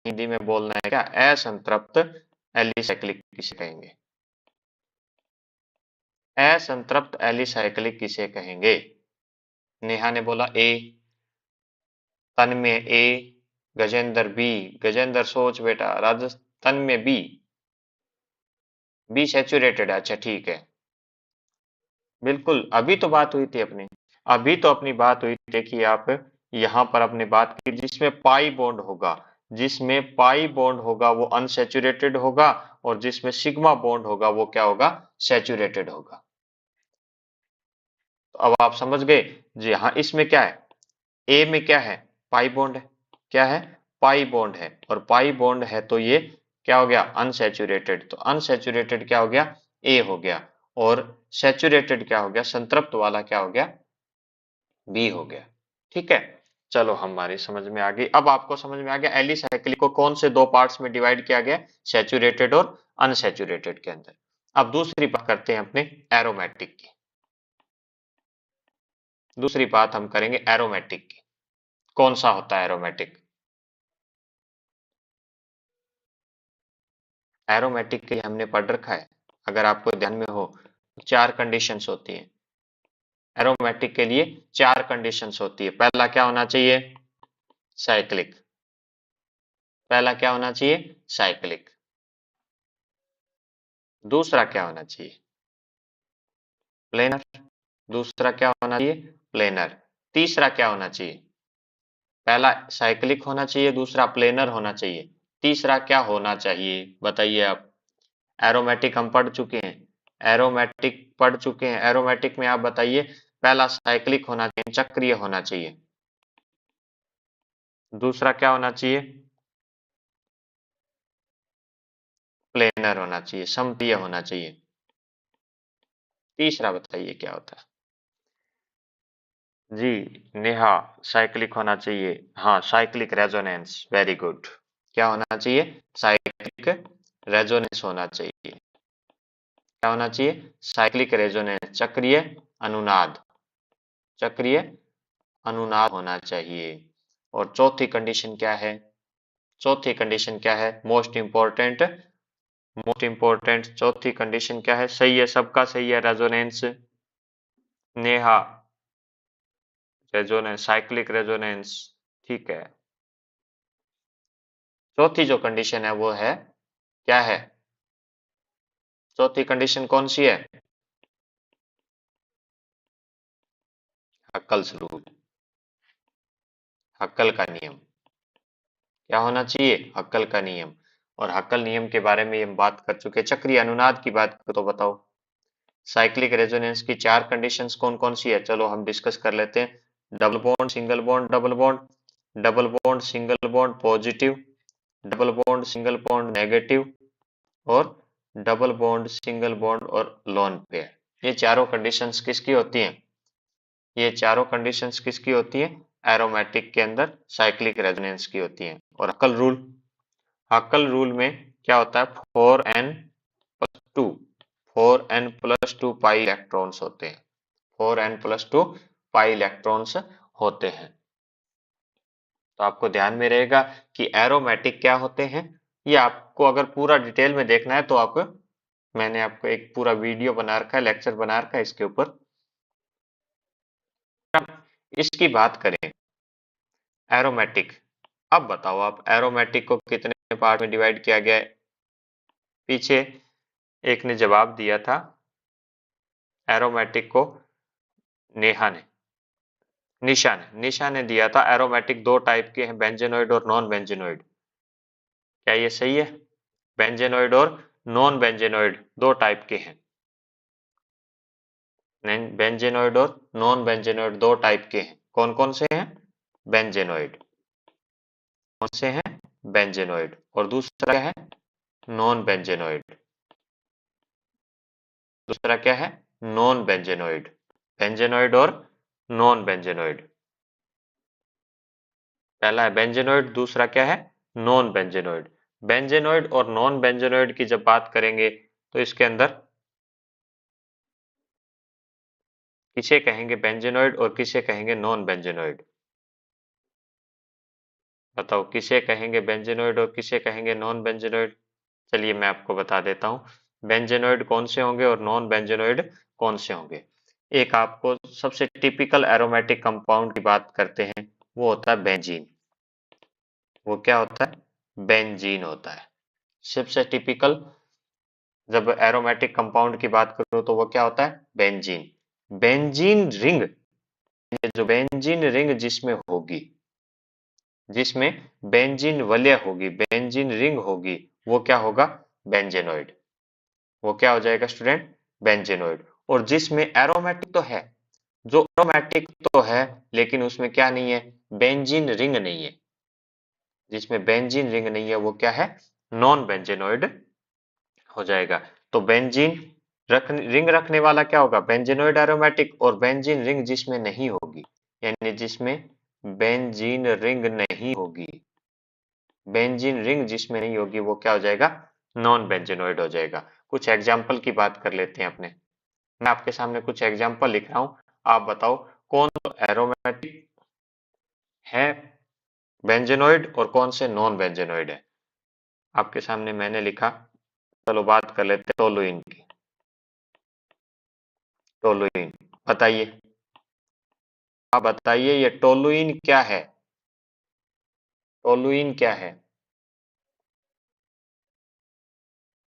हिंदी में बोलना है क्या, असंतृप्त एलिसाइक्लिक किसे कहेंगे, असंतृप्त एलिसाइक्लिक किसे कहेंगे। नेहा ने बोला ए, तन्मय ए, गजेंद्र बी, गजेंद्र सोच बेटा, राजस्थान में बी, बी सैचुरेटेड, अच्छा ठीक है, बिल्कुल अभी तो बात हुई थी अपनी, अभी तो अपनी बात हुई थी कि आप यहाँ पर अपने बात की जिसमें पाई बॉन्ड होगा, जिसमें पाई बॉन्ड होगा वो अनसैचुरेटेड होगा, और जिसमें सिग्मा बॉन्ड होगा वो क्या होगा, सैचुरेटेड होगा। तो अब आप समझ गए जी, हाँ इसमें क्या है, ए में क्या है, पाई बॉन्ड है, क्या है, पाई बॉन्ड है, और पाई बॉन्ड है तो ये क्या हो गया, अनसैचुरेटेड। तो अनसैचुरेटेड क्या हो गया, ए हो गया, और सैचुरेटेड क्या हो गया, संतृप्त वाला क्या हो गया, बी हो गया। ठीक है, चलो हमारी समझ में आ गई। अब आपको समझ में आ गया एलिसाइक्लिक को कौन से दो पार्ट्स में डिवाइड किया गया, सैचुरेटेड और अनसैचुरेटेड के अंदर। अब दूसरी बात करते हैं अपने एरोमेटिक की। दूसरी बात हम करेंगे एरोमेटिक की। कौन सा होता है एरोमेटिक? एरोमेटिक के लिए हमने पढ़ रखा है, अगर आपको ध्यान में हो, चार कंडीशंस होती हैं एरोमेटिक के लिए। चार कंडीशंस होती है। पहला क्या होना चाहिए, साइक्लिक। पहला क्या होना चाहिए, साइक्लिक। दूसरा क्या होना चाहिए, प्लेनर। दूसरा क्या होना चाहिए, प्लेनर। तीसरा क्या होना चाहिए, पहला साइक्लिक होना चाहिए, दूसरा प्लेनर होना चाहिए, तीसरा क्या होना चाहिए, बताइए आप। एरोमेटिक हम पढ़ चुके हैं, एरोमेटिक पढ़ चुके हैं। एरोमेटिक में आप बताइए, पहला साइक्लिक होना चाहिए, चक्रीय होना चाहिए। दूसरा क्या होना चाहिए, प्लेनर होना चाहिए, समप्रिय होना चाहिए। तीसरा बताइए क्या होता है। जी नेहा, साइक्लिक होना चाहिए। हाँ, साइक्लिक रेजोनेंस, वेरी गुड। क्या होना चाहिए, साइक्लिक रेजोनेंस होना चाहिए। क्या होना चाहिए, साइक्लिक रेजोनेंस, चक्रीय अनुनाद। चक्रीय अनुनाद होना चाहिए। और चौथी कंडीशन क्या है, चौथी कंडीशन क्या है, मोस्ट इंपॉर्टेंट, मोस्ट इंपॉर्टेंट चौथी कंडीशन क्या है, सही है, सबका सही है, resonance. Neha, resonance, cyclic resonance, ठीक है। चौथी जो कंडीशन है वो है, क्या है, चौथी कंडीशन कौन सी है, हक्कल्स रूल, हक्कल का नियम। क्या होना चाहिए, हक्कल का नियम। और हक्कल नियम के बारे में हम बात कर चुके हैं। चक्रीय अनुनाद की बात तो बताओ, साइक्लिक रेजोनेंस की चार कंडीशंस कौन कौन सी है, चलो हम डिस्कस कर लेते हैं। Double bond, single bond, double bond, double bond single bond positive, double bond single bond negative, और डबल बॉन्ड सिंगल बॉन्ड और लोन पेयर। ये चारों कंडीशंस किसकी होती हैं, ये चारों कंडीशंस किसकी होती है, एरोमेटिक के अंदर साइक्लिक रेजोनेंस की होती हैं। और हक्कल रूल, हक्कल रूल में क्या होता है, 4n+2, 4n+2 पाई इलेक्ट्रॉन्स होते हैं, 4n+2 पाई इलेक्ट्रॉन्स होते हैं। तो आपको ध्यान में रहेगा कि एरोमेटिक क्या होते हैं। ये आपको अगर पूरा डिटेल में देखना है तो आप, मैंने आपको एक पूरा वीडियो बना रखा है, लेक्चर बना रखा है इसके ऊपर। इसकी बात करें एरोमेटिक, अब बताओ आप एरोमेटिक को कितने पार्ट में डिवाइड किया गया है। पीछे एक ने जवाब दिया था एरोमेटिक को, नेहा ने, निशा ने दिया था एरोमेटिक दो टाइप के हैं, बेंजेनोइड और नॉन बेंजेनोइड। क्या ये सही है, बेंजेनोइड और नॉन बेंजेनोइड दो टाइप के हैं, बेंजेनोइड और नॉन बेंजेनोइड दो टाइप के हैं। कौन कौन से हैं, बेंजेनोइड, कौन से हैं, बेंजेनोइड, और दूसरा क्या है, नॉन बेंजेनोइड। दूसरा क्या है, नॉन बेंजेनोइड, बेंजेनोइड और नॉन बेंजेनोइड। पहला है बेंजेनोइड, दूसरा क्या है, नॉन बेंजेनोइड। बेंजेनोइड और नॉन बेंजेनोइड की जब बात करेंगे तो इसके अंदर किसे कहेंगे बेंजेनोइड और किसे कहेंगे नॉन बेंजेनोइड, बताओ किसे कहेंगे बेंजेनोइड और किसे कहेंगे नॉन बेंजेनोइड। चलिए मैं आपको बता देता हूं बेंजेनोइड कौन से होंगे और नॉन बेंजेनोइड कौन से होंगे। एक आपको सबसे टिपिकल एरोमेटिक कंपाउंड की बात करते हैं, वो होता है बेंजीन। वो क्या होता है, बेंजीन होता है सबसे टिपिकल। जब एरोमेटिक कंपाउंड की बात करो तो वो क्या होता है, बेंजीन। बेंजीन रिंग, ये जो बेंजीन रिंग जिसमें होगी, जिसमें बेंजीन वलय होगी, बेंजीन रिंग होगी, वो क्या होगा, बेंजेनोइड। वो क्या हो जाएगा स्टूडेंट, बेंजेनोइड। और जिसमें एरोमेटिक तो है, जो एरोमेटिक तो है लेकिन उसमें क्या नहीं है, बेंजीन रिंग नहीं है, जिसमें बेंजीन रिंग नहीं है वो क्या है, नॉन बेंजेनोइड हो जाएगा। तो बेंजीन रिंग रखने वाला क्या होगा? Benzenoid aromatic. और बेंजीन रिंग जिसमें नहीं होगी, यानी जिसमें बेंजीन रिंग नहीं होगी, बेंजीन रिंग जिसमें नहीं होगी, वो क्या हो जाएगा? नॉन बेंजीनोइड हो जाएगा। कुछ एग्जाम्पल की बात कर लेते हैं अपने। मैं आपके सामने कुछ एग्जाम्पल लिख रहा हूं, आप बताओ कौन एरोमेटिक है बेंजीनोइड और कौन से नॉन बेंजीनोइड है। आपके सामने मैंने लिखा, चलो बात कर लेते हैं टोलुइन की। टोलुइन, बताइए, आप बताइए ये टोलुइन क्या है? टोलुइन क्या है?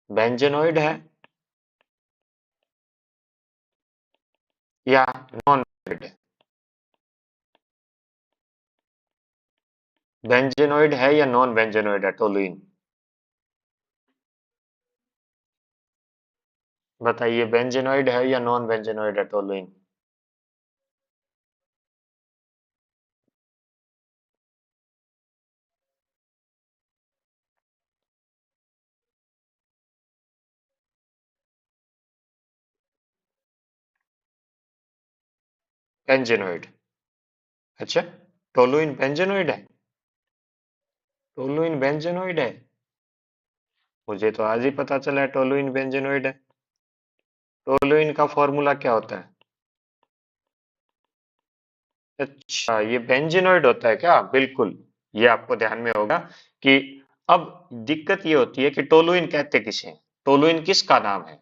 बेंजीनोइड है या नॉन बेंजीनोइड है? बेंजीनोइड है या नॉन बेंजीनोइड है टोलुइन? बताइए, बेंजीनोइड है या नॉन बेंजीनोइड है टोलुइन? बेंजीनोइड। अच्छा, टोलुइन बेंजीनोइड है? टोलुइन बेंजीनोइड है? मुझे तो आज ही पता चला है टोलुइन बेंजीनोइड है। टोलुइन का फॉर्मूला क्या होता है? अच्छा, ये बेंजीनोइड होता है क्या? बिल्कुल, ये आपको ध्यान में होगा कि अब दिक्कत ये होती है कि टोलुइन कहते किसे हैं? टोलुइन किसका नाम है?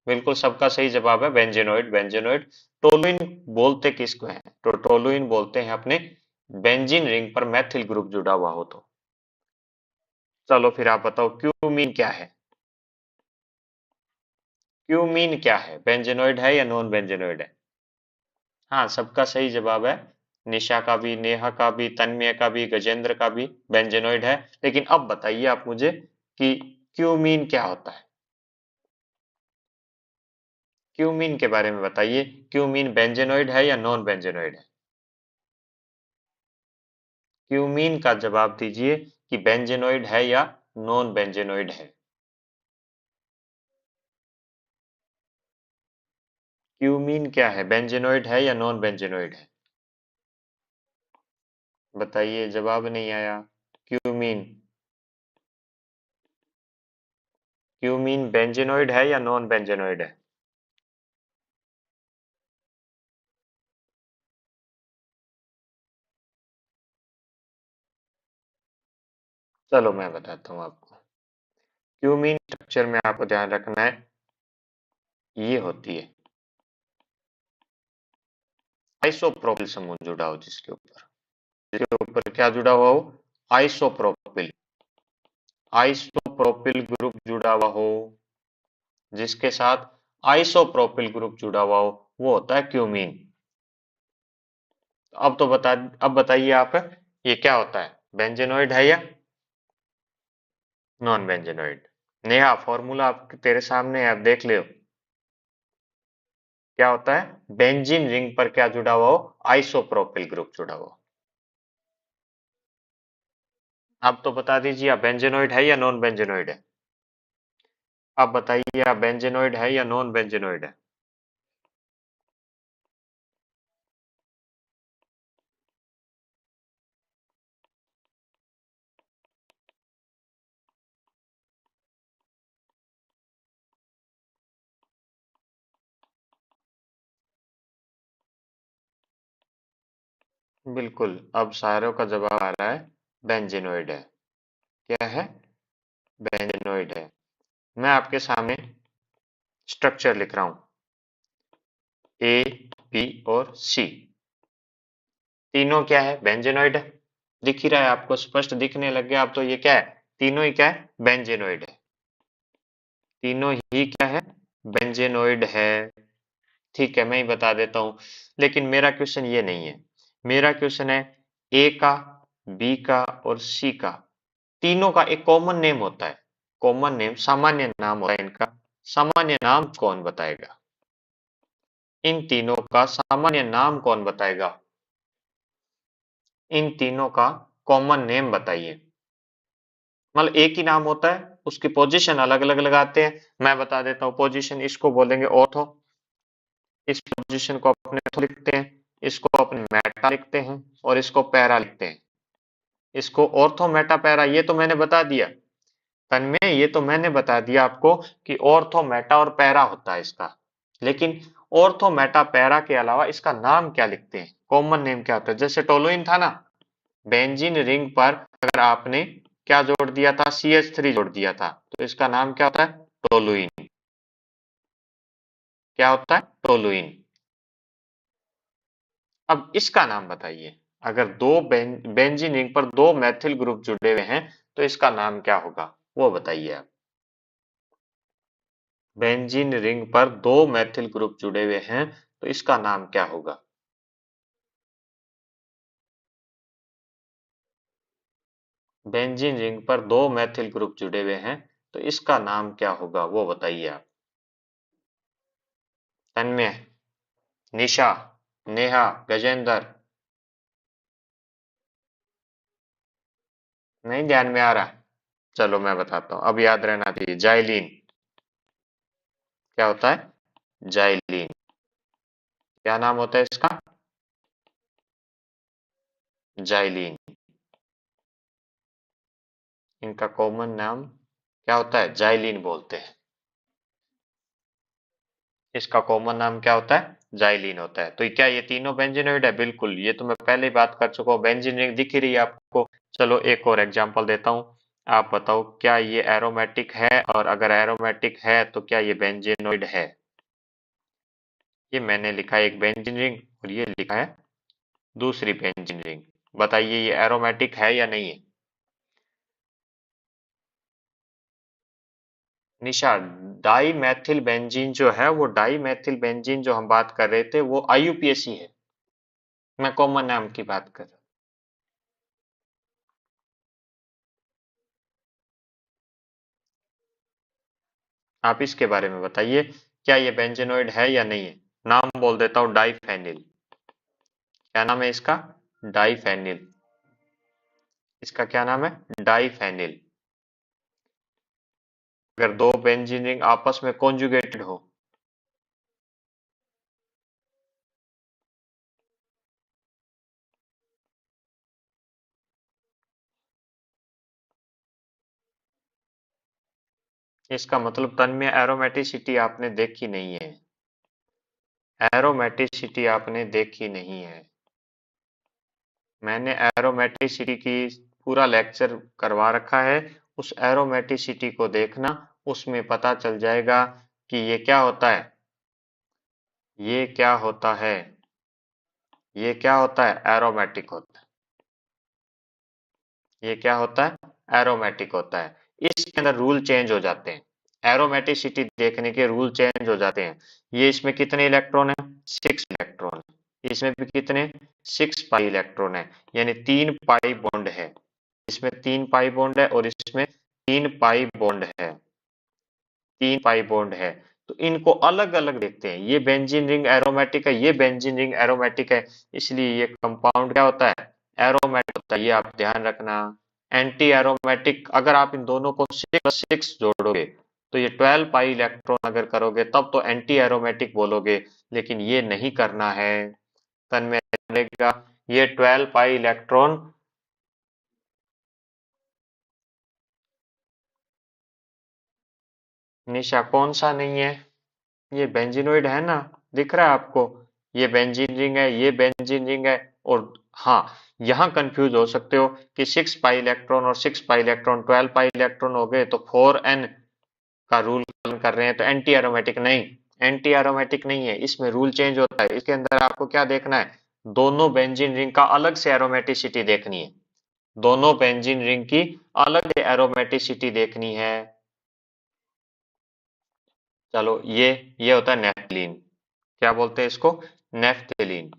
बिल्कुल, सबका सही जवाब है बेंजीनोइड। बेंजीनोइड। टोलुइन बोलते किसको है? तो टोलुइन बोलते हैं अपने बेंजीन रिंग पर मैथिल ग्रुप जुड़ा हुआ हो तो। चलो फिर आप बताओ क्यूमीन क्या है? क्यूमीन क्या है? बेंजीनोइड है या नॉन बेंजीनोइड है? हाँ, सबका सही जवाब है। निशा का भी, नेहा का भी, तन्मय का भी, गजेंद्र का भी बेंजीनोइड है। लेकिन अब बताइए आप मुझे कि क्यूमीन क्या होता है? क्यूमीन के बारे में बताइए। क्यूमीन बेंजीनोइड है या नॉन बेंजीनोइड है? क्यूमीन का जवाब दीजिए कि बेंजीनोइड है या नॉन बेंजीनोइड है। क्यूमीन क्या है? बेंजीनोइड है या नॉन बेंजीनोइड है? बताइए, जवाब नहीं आया। क्यूमीन, क्यूमीन बेंजीनोइड है या नॉन बेंजीनोइड है? चलो मैं बताता हूँ आपको। क्यूमीन स्ट्रक्चर में आपको ध्यान रखना है, ये होती है आइसोप्रोपिल समूह जुड़ा हो जिसके ऊपर, जिसके ऊपर क्या जुड़ा हुआ हो? आइसोप्रोपिल। आइसोप्रोपिल ग्रुप जुड़ा हुआ हो, जिसके साथ आइसोप्रोपिल ग्रुप जुड़ा हुआ हो, वो होता है क्यूमीन। अब तो बता, अब बताइए आप, ये क्या होता है? बेंजीनोइड है या नॉन बेंजीनोइड? नेहा, फॉर्मूला आप तेरे सामने है, आप देख लियो। क्या होता है? बेंजीन रिंग पर क्या जुड़ा हुआ हो? आइसोप्रोपिल ग्रुप जुड़ा हुआ। आप तो बता दीजिए, आप बेंजीनोइड है या नॉन बेंजीनोइड है? आप बताइए, आप बेंजीनोइड है या नॉन बेंजीनोइड है? बिल्कुल, अब सारों का जवाब आ रहा है, बेंजीनोइड है। क्या है? बेंजीनोइड है। मैं आपके सामने स्ट्रक्चर लिख रहा हूं, ए, बी और सी। तीनों क्या है? बेंजीनोइड है। दिख ही रहा है आपको, स्पष्ट दिखने लग गया अब तो। ये क्या है? तीनों ही क्या है? बेंजीनोइड है। तीनों ही क्या है? बेंजीनोइड है। ठीक है, मैं ही बता देता हूं। लेकिन मेरा क्वेश्चन ये नहीं है। मेरा क्वेश्चन है ए का, बी का और सी का, तीनों का एक कॉमन नेम होता है। कॉमन नेम, सामान्य नाम होता है इनका। सामान्य नाम कौन बताएगा? इन तीनों का सामान्य नाम कौन बताएगा? इन तीनों का कॉमन नेम बताइए। मतलब एक ही नाम होता है, उसकी पोजीशन अलग अलग लगाते हैं। मैं बता देता हूँ पोजीशन, इसको बोलेंगे ऑर्थो, इस पोजीशन को अपने ऑर्थो लिखते हैं, इसको अपने मेटा लिखते हैं और इसको पैरा लिखते हैं। इसको ऑर्थो मेटा पैरा ये तो मैंने बता दिया तन्मय, ये तो मैंने बता दिया आपको कि ऑर्थो मेटा और पैरा होता है इसका। लेकिन ऑर्थो मेटा पैरा के अलावा इसका नाम क्या लिखते हैं, कॉमन नेम क्या होता है? जैसे टोलुइन था ना, बेंजीन रिंग पर अगर आपने क्या जोड़ दिया था, CH3 जोड़ दिया था, तो इसका नाम क्या होता है? टोलुइन। क्या होता है? टोलुइन। अब इसका नाम बताइए, अगर दो बेंजीन रिंग पर दो मैथिल ग्रुप जुड़े हुए हैं तो इसका नाम क्या होगा, वो बताइए आप। बेंजीन रिंग पर दो मैथिल ग्रुप जुड़े हुए हैं तो इसका नाम क्या होगा? बेंजीन रिंग पर दो मैथिल ग्रुप जुड़े हुए हैं तो इसका नाम क्या होगा, वो बताइए आप। तन्मय, निशा, नेहा, गजेंद्र, नहीं ध्यान में आ रहा? चलो मैं बताता हूं, अब याद रहना चाहिए। जाइलीन। क्या होता है? जाइलीन। क्या नाम होता है इसका? जाइलीन। इनका कॉमन नाम क्या होता है? जाइलीन बोलते हैं। इसका कॉमन नाम क्या होता है? जाइलीन होता है। तो क्या ये तीनों बेंजीनोइड है? बिल्कुल, ये तो मैं पहले ही बात कर चुका हूँ, बेंजीन रिंग दिख ही रही है आपको। चलो एक और एग्जांपल देता हूँ, आप बताओ क्या ये एरोमेटिक है, और अगर एरोमेटिक है तो क्या ये बेंजीनोइड है? ये मैंने लिखा है एक बेंजीन रिंग और ये लिखा है दूसरी बेंजीन रिंग। बताइए ये एरोमेटिक है या नहीं है? निशा, डाई मैथिल बेंजीन जो है, वो डाई मैथिल बेंजीन जो हम बात कर रहे थे वो IUPAC है। मैं कॉमन नाम की बात कर रहा हूँ। आप इसके बारे में बताइए, क्या ये बेंजेनोइड है या नहीं है? नाम बोल देता हूँ, डाइफेनिल। क्या नाम है इसका? डाइफेनिल। इसका क्या नाम है? डाइफेनिल। अगर दो बेंजीन रिंग आपस में कॉन्जुगेटेड हो, इसका मतलब तन्मय एरोमेटिसिटी आपने देखी नहीं है। एरोमेटिसिटी आपने देखी नहीं है। मैंने एरोमेटिसिटी की पूरा लेक्चर करवा रखा है, उस एरोमेटिसिटी को देखना, उसमें पता चल जाएगा कि ये क्या होता है। ये क्या होता है? ये क्या होता है? एरोमेटिक होता है। ये क्या होता है? एरोमेटिक होता है। इसके अंदर रूल चेंज हो जाते हैं, एरोमेटिसिटी देखने के रूल चेंज हो जाते हैं। ये इसमें कितने इलेक्ट्रॉन है? 6 इलेक्ट्रॉन। इसमें भी कितने? 6 पाई इलेक्ट्रॉन है, यानी 3 पाई बॉन्ड है। इसमें 3 पाई बॉन्ड है और इसमें 3 पाई बॉन्ड है। 3 पाई बॉन्ड है। तो इनको अलग अलग देखते हैं, ये बेंजीन रिंग एरोमेटिक है, ये बेंजीन रिंग एरोमेटिक है, इसलिए ये कंपाउंड क्या होता है? एरोमेटिक होता है। ये आप ध्यान रखना। एंटी एरोमेटिक, अगर आप इन दोनों को 6 जोड़ोगे तो ये 12 पाई इलेक्ट्रॉन अगर करोगे तब तो एंटी एरोमेटिक बोलोगे, लेकिन ये नहीं करना है। तन में रहेगा ये 12 पाई इलेक्ट्रॉन। निशा, कौन सा नहीं है? ये बेंजीनोइड है ना, दिख रहा है आपको? ये बेंजीन रिंग है, ये बेंजीन रिंग है। और हाँ, यहाँ कंफ्यूज हो सकते हो कि 6 पाई इलेक्ट्रॉन और 6 पाई इलेक्ट्रॉन, 12 पाई इलेक्ट्रॉन हो गए तो 4n का रूल पालन कर रहे हैं, तो एंटी एरोमेटिक नहीं। एंटी एरोमेटिक नहीं है, इसमें रूल चेंज होता है। इसके अंदर आपको क्या देखना है? दोनों बेंजीन रिंग का अलग से एरोमेटिसिटी देखनी है। दोनों बेंजीन रिंग की अलग से एरोमेटिसिटी देखनी है। चलो ये होता है नेफ्थलीन। क्या बोलते हैं इसको? नेफ्थलीन।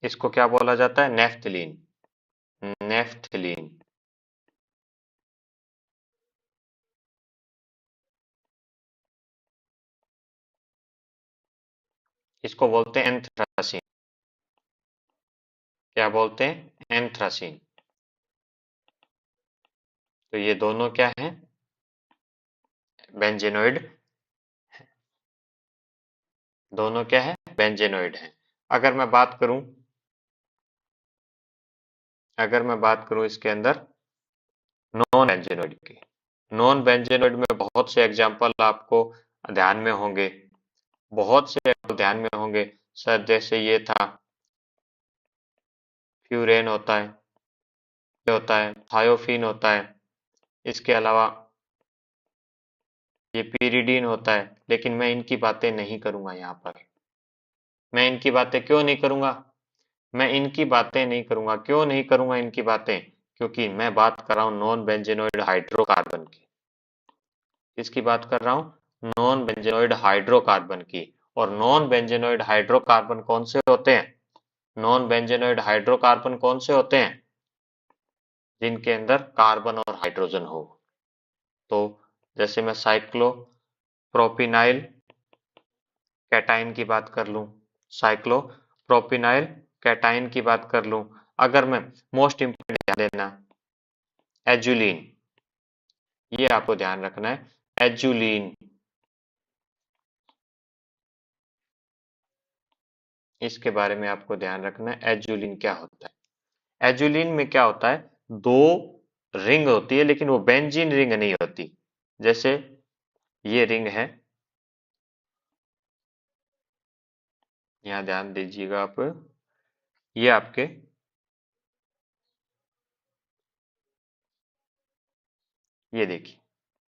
इसको क्या बोला जाता है? नेफ्थलीन। नेफ्थलीन। इसको बोलते हैं एंथ्रासीन। क्या बोलते हैं? एंथ्रासीन। तो ये दोनों क्या हैं? बेंजेनोइड। दोनों क्या है? बेंजेनोइड है। अगर मैं बात करूं इसके अंदर नॉन बेंजेनोइड की, नॉन बेंजेनोइड में बहुत से एग्जांपल आपको ध्यान में होंगे, बहुत से ध्यान में होंगे सर। जैसे ये था, फ्यूरेन होता है, ये होता है, थायोफीन होता है, इसके अलावा ये पीरिडीन होता है। लेकिन मैं इनकी बातें नहीं करूंगा यहाँ पर। मैं इनकी बातें क्यों नहीं करूंगा? मैं इनकी बातें नहीं करूंगा। क्यों नहीं करूंगा इनकी बातें? क्योंकि मैं बात कर रहा हूँ नॉन बेंजेनोइड हाइड्रोकार्बन की। किसकी बात कर रहा हूँ? नॉन बेंजेनोइड हाइड्रोकार्बन की। और नॉन बेंजेनोइड हाइड्रोकार्बन कौन से होते हैं? नॉन बेंजेनोइड हाइड्रोकार्बन कौन से होते हैं? जिनके अंदर कार्बन और हाइड्रोजन हो। तो जैसे मैं साइक्लोप्रोपिनाइल कैटाइन की बात कर लूं, साइक्लोप्रोपिनाइल कैटाइन की बात कर लूं। अगर मैं मोस्ट इंपोर्टेंट ध्यान देना, एजुलिन, ये आपको ध्यान रखना है। एजुलिन, इसके बारे में आपको ध्यान रखना है। एजुलिन क्या होता है? एजुलिन में क्या होता है? दो रिंग होती है, लेकिन वो बेंजीन रिंग नहीं होती। जैसे ये रिंग है, यहां ध्यान दीजिएगा आप, ये आपके ये देखिए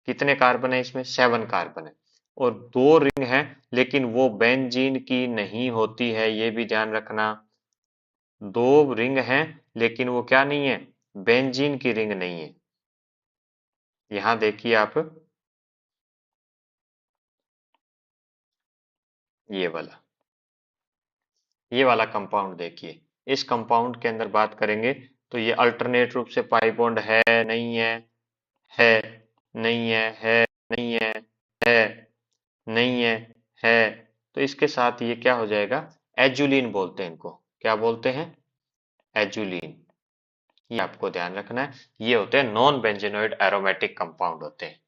कितने कार्बन है इसमें? 7 कार्बन है। और दो रिंग है, लेकिन वो बेंजीन की नहीं होती है, ये भी ध्यान रखना। दो रिंग हैं, लेकिन वो क्या नहीं है? बेंजीन की रिंग नहीं है। यहां देखिए आप, ये वाला ये वाला कंपाउंड देखिए। इस कंपाउंड के अंदर बात करेंगे तो ये अल्टरनेट रूप से पाई बॉन्ड है, नहीं है, है, नहीं है, नहीं है, है, नहीं है। तो इसके साथ ये क्या हो जाएगा? एजुलिन बोलते हैं इनको। क्या बोलते हैं? एजुलिन। ये आपको ध्यान रखना है। ये होते हैं नॉन बेंजेनोइड एरोमेटिक कंपाउंड होते हैं।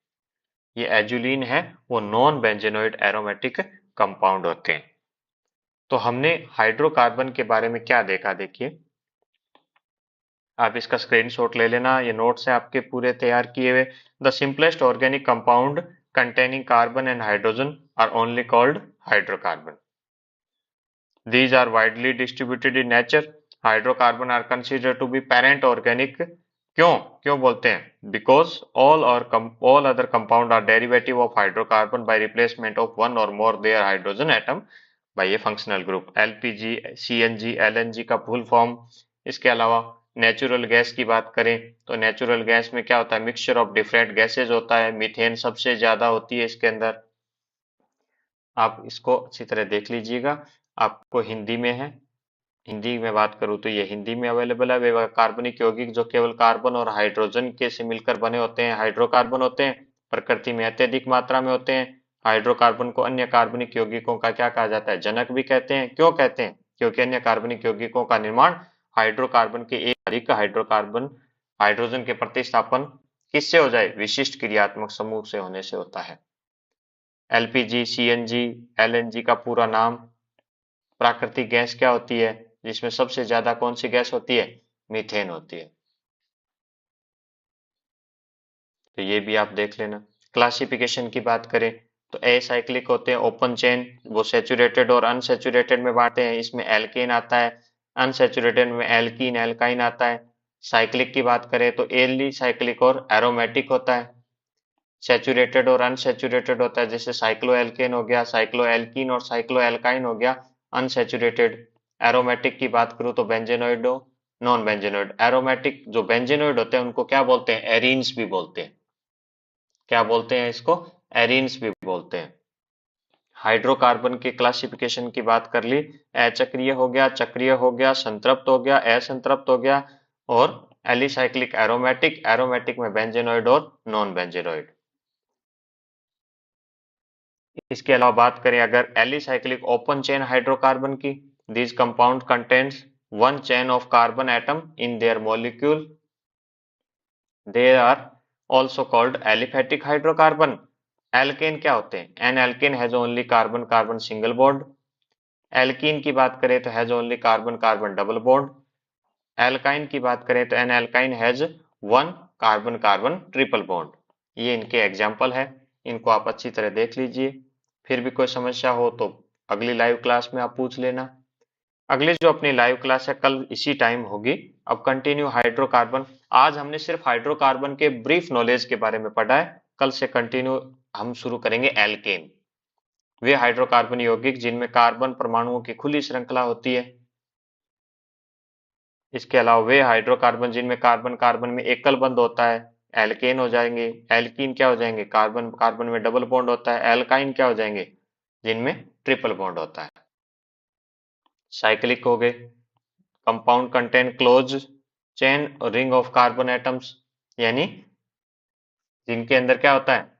ये एजुलिन है, वो नॉन बेंजेनोइड एरोमेटिक कंपाउंड होते हैं। तो हमने हाइड्रोकार्बन के बारे में क्या देखा? देखिए, आप इसका स्क्रीनशॉट ले लेना, ये नोट्स है आपके पूरे तैयार किए हुए। The simplest organic compound containing carbon and hydrogen are only called hydrocarbon. These are widely distributed in nature. Hydrocarbon are considered to be parent organic. क्यों क्यों बोलते हैं? Because all other compound are derivative of hydrocarbon by replacement of one or more their hydrogen atom by a functional group. LPG, CNG, LNG का full form. इसके अलावा natural gas की बात करें तो नेचुरल गैस में क्या होता है? मिक्सचर ऑफ डिफरेंट गैसेज होता है। मीथेन सबसे ज्यादा होती है इसके अंदर। आप इसको अच्छी तरह देख लीजिएगा। आपको हिंदी में है, हिंदी में बात करूँ तो ये हिंदी में अवेलेबल है। वे कार्बनिक यौगिक जो केवल कार्बन और हाइड्रोजन के से मिलकर बने होते हैं, हाइड्रोकार्बन होते हैं, प्रकृति में अत्यधिक मात्रा में होते हैं। हाइड्रोकार्बन को अन्य कार्बनिक यौगिकों का क्या कहा जाता है? जनक भी कहते हैं। क्यों कहते हैं? क्योंकि अन्य कार्बनिक यौगिकों का निर्माण हाइड्रोकार्बन के एक अधिक हाइड्रोकार्बन हाइड्रोजन के प्रतिस्थापन किससे हो जाए? विशिष्ट क्रियात्मक समूह से होने से होता है। एलपीजी, सीएनजी, एलएनजी का पूरा नाम। प्राकृतिक गैस क्या होती है जिसमें सबसे ज्यादा कौन सी गैस होती है? मीथेन होती है। तो ये भी आप देख लेना। क्लासिफिकेशन की बात करें तो एसाइक्लिक होते हैं, ओपन चेन, वो सेचुरेटेड और अनसेचुरेटेड में बांटते हैं। इसमें एल्केन आता है, अनसेचुरेटेड में एल्कीन एल्काइन आता है। साइक्लिक की बात करें तो एली साइक्लिक और एरोमेटिक होता है। सेचुरेटेड और अनसेचुरेटेड होता है, जैसे साइक्लो एल्केन हो गया, साइक्लो एल्कीन और साइक्लो एल्काइन हो गया अनसेचुरेटेड। एरोमेटिक की बात करूं तो बेंजेनोइड, नॉन बेंजेनोइड। एरोमेटिक जो बेंजेनोइड होते हैं उनको क्या बोलते हैं? एरीन्स भी बोलते हैं। क्या बोलते हैं इसको? एरीन्स भी बोलते हैं। हाइड्रोकार्बन के क्लासिफिकेशन की बात कर ली। अचक्रिय हो गया, चक्रीय हो गया, संतृप्त हो गया, असंतृप्त हो गया, और एलिसाइक्लिक एरोमेटिक, एरोमेटिक में बेंजेनोइड और नॉन बेंजेनोइड। इसके अलावा बात करें अगर एलिसाइक्लिक ओपन चेन हाइड्रोकार्बन की, this compound contains one chain of carbon atom in their molecule, they are also called aliphatic hydrocarbon. Alkane क्या होते हैं? An alkane has only carbon carbon single bond. Alkene की बात करें तो has only carbon carbon double bond. Alkyne की बात करें तो an alkyne has one carbon carbon triple bond. ये इनके एग्जाम्पल है, इनको आप अच्छी तरह देख लीजिए। फिर भी कोई समस्या हो तो अगली लाइव क्लास में आप पूछ लेना। अगली जो अपनी लाइव क्लास है कल इसी टाइम होगी। अब कंटिन्यू हाइड्रोकार्बन। आज हमने सिर्फ हाइड्रोकार्बन के ब्रीफ नॉलेज के बारे में पढ़ा है, कल से कंटिन्यू हम शुरू करेंगे एल्केन। वे हाइड्रोकार्बन यौगिक जिनमें कार्बन परमाणुओं की खुली श्रृंखला होती है। इसके अलावा वे हाइड्रोकार्बन जिनमें कार्बन कार्बन में एकल बंध होता है, एल्केन हो जाएंगे। एल्कीन क्या हो जाएंगे? कार्बन कार्बन में डबल बॉन्ड होता है। एल्काइन क्या हो जाएंगे? जिनमें ट्रिपल बॉन्ड होता है। साइक्लिक हो गए। Compound contain close chain ring of carbon atoms, यानी जिनके अंदर क्या होता है?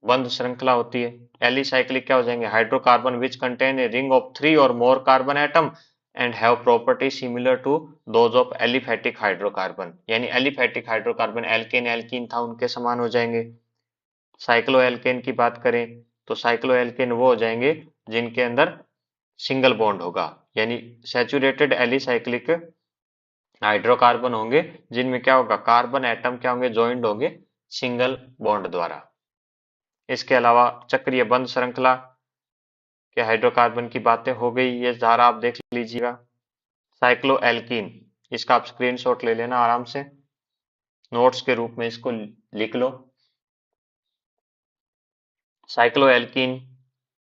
बंध श्रृंखला होती है। एलिसाइक्लिक क्या हो जाएंगे? Hydrocarbon which contain a ring of 3 और more carbon atom and have property similar to those of aliphatic hydrocarbon, यानी एलिफेटिक हाइड्रोकार्बन एल्केन एल्कीन था उनके समान हो जाएंगे। साइक्लो एल्केन की बात करें तो साइक्लो एल्केन वो हो जाएंगे जिनके अंदर सिंगल बॉन्ड होगा, यानी सैचुरेटेड एलिसाइक्लिक हाइड्रोकार्बन होंगे जिनमें क्या होगा? कार्बन एटम क्या होंगे? ज्वाइंट होंगे सिंगल बॉन्ड द्वारा। इसके अलावा चक्रीय बंध श्रृंखला के हाइड्रोकार्बन की बातें हो गई, ये धारा आप देख लीजिएगा। साइक्लो एल्कीन, इसका आप स्क्रीनशॉट ले लेना आराम से, नोट्स के रूप में इसको लिख लो। साइक्लो एल्कीन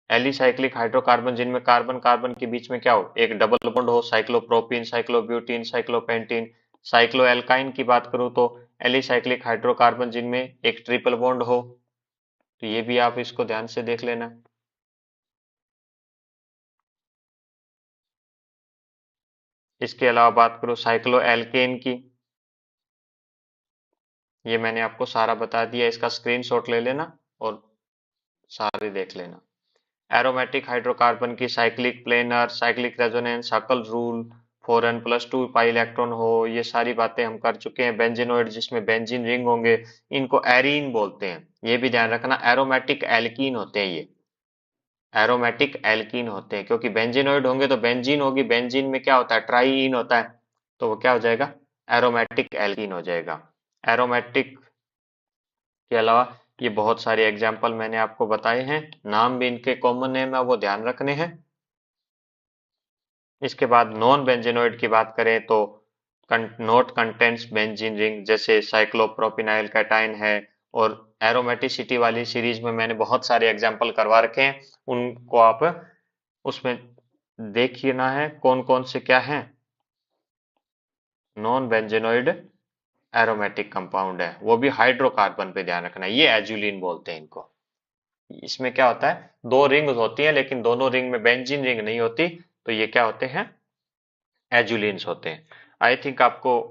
एलिसाइक्लिक हाइड्रोकार्बन जिनमें कार्बन कार्बन के बीच में क्या हो? एक डबल बॉन्ड हो, साइक्लोप्रोपीन, साइक्लोब्यूटीन, साइक्लोपेंटीन। साइक्लो एल्काइन की बात करूं तो एलिसाइक्लिक हाइड्रोकार्बन जिनमें एक ट्रिपल बॉन्ड हो। तो ये भी आप इसको ध्यान से देख लेना। इसके अलावा बात करूं साइक्लो एल्केन की, ये मैंने आपको सारा बता दिया, इसका स्क्रीनशॉट ले लेना और सारे देख लेना। एरोमेटिक हाइड्रोकार्बन की cyclic planar, cyclic resonance, हकल rule, 4n+2 pi electron हो, ये सारी बातें हम कर चुके हैं। बेंजीनोइड जिसमें बेंजीन रिंग होंगे, इनको एरीन बोलते हैं, ये भी ध्यान रखना। एरोमेटिक एल्कीन होते हैं ये, एरोमेटिक एल्कीन होते हैं, क्योंकि बेंजीनोइड होंगे तो बेंजीन होगी, बेंजीन में क्या होता है? ट्राईइन होता है, तो वो क्या हो जाएगा? एरोमेटिक एल्कीन हो जाएगा। एरोमेटिक के अलावा ये बहुत सारे एग्जाम्पल मैंने आपको बताए हैं, नाम भी इनके कॉमन नेम है वो ध्यान रखने हैं। इसके बाद नॉन बेंजीनोइड की बात करें तो नोट कंटेंट्स बेंजीन रिंग, जैसे साइक्लोप्रोपिनाइल कैटाइन है, और एरोमेटिसिटी वाली सीरीज में मैंने बहुत सारे एग्जाम्पल करवा रखे हैं, उनको आप उसमें देखिए ना है कौन कौन से क्या हैं। नॉन बेंजीनोइड एरोमेटिक कंपाउंड है, वो भी हाइड्रोकार्बन पे ध्यान रखना है, ये एजुलिन बोलते हैं इनको। इसमें क्या होता है? दो रिंग होती है लेकिन दोनों रिंग में बेंजीन रिंग नहीं होती, तो ये क्या होते हैं? एजुलिन्स होते हैं। आई थिंक आपको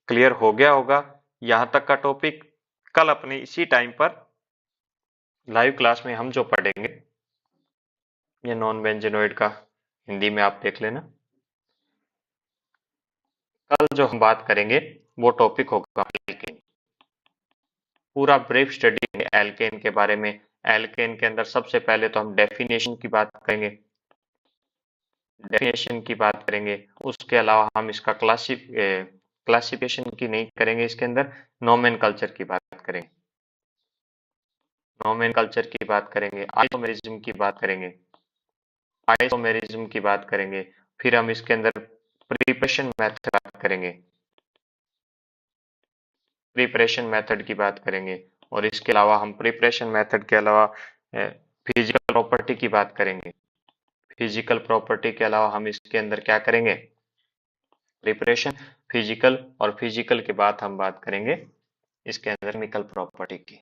क्लियर हो गया होगा यहां तक का टॉपिक। कल अपने इसी टाइम पर लाइव क्लास में हम जो पढ़ेंगे, ये नॉन बेंजीनोइड का हिंदी में आप देख लेना। कल जो हम बात करेंगे वो टॉपिक होगा एल्केन, पूरा ब्रीफ स्टडी एल्केन के बारे में। एल्केन के अंदर सबसे पहले तो हम डेफिनेशन की बात करेंगे, उसके अलावा हम इसका क्लासिफिकेशन की नहीं करेंगे, इसके अंदर नोमेनकल्चर की बात करेंगे, आइसोमेरिज्म की बात करेंगे, फिर हम इसके अंदर प्रिपरेशन मेथड की बात करेंगे, और इसके अलावा हम प्रिपरेशन मेथड के अलावा फिजिकल प्रॉपर्टी की बात करेंगे। फिजिकल प्रॉपर्टी के अलावा हम इसके अंदर क्या करेंगे? प्रिपरेशन, फिजिकल, और फिजिकल के बाद हम बात करेंगे इसके अंदर केमिकल प्रॉपर्टी की।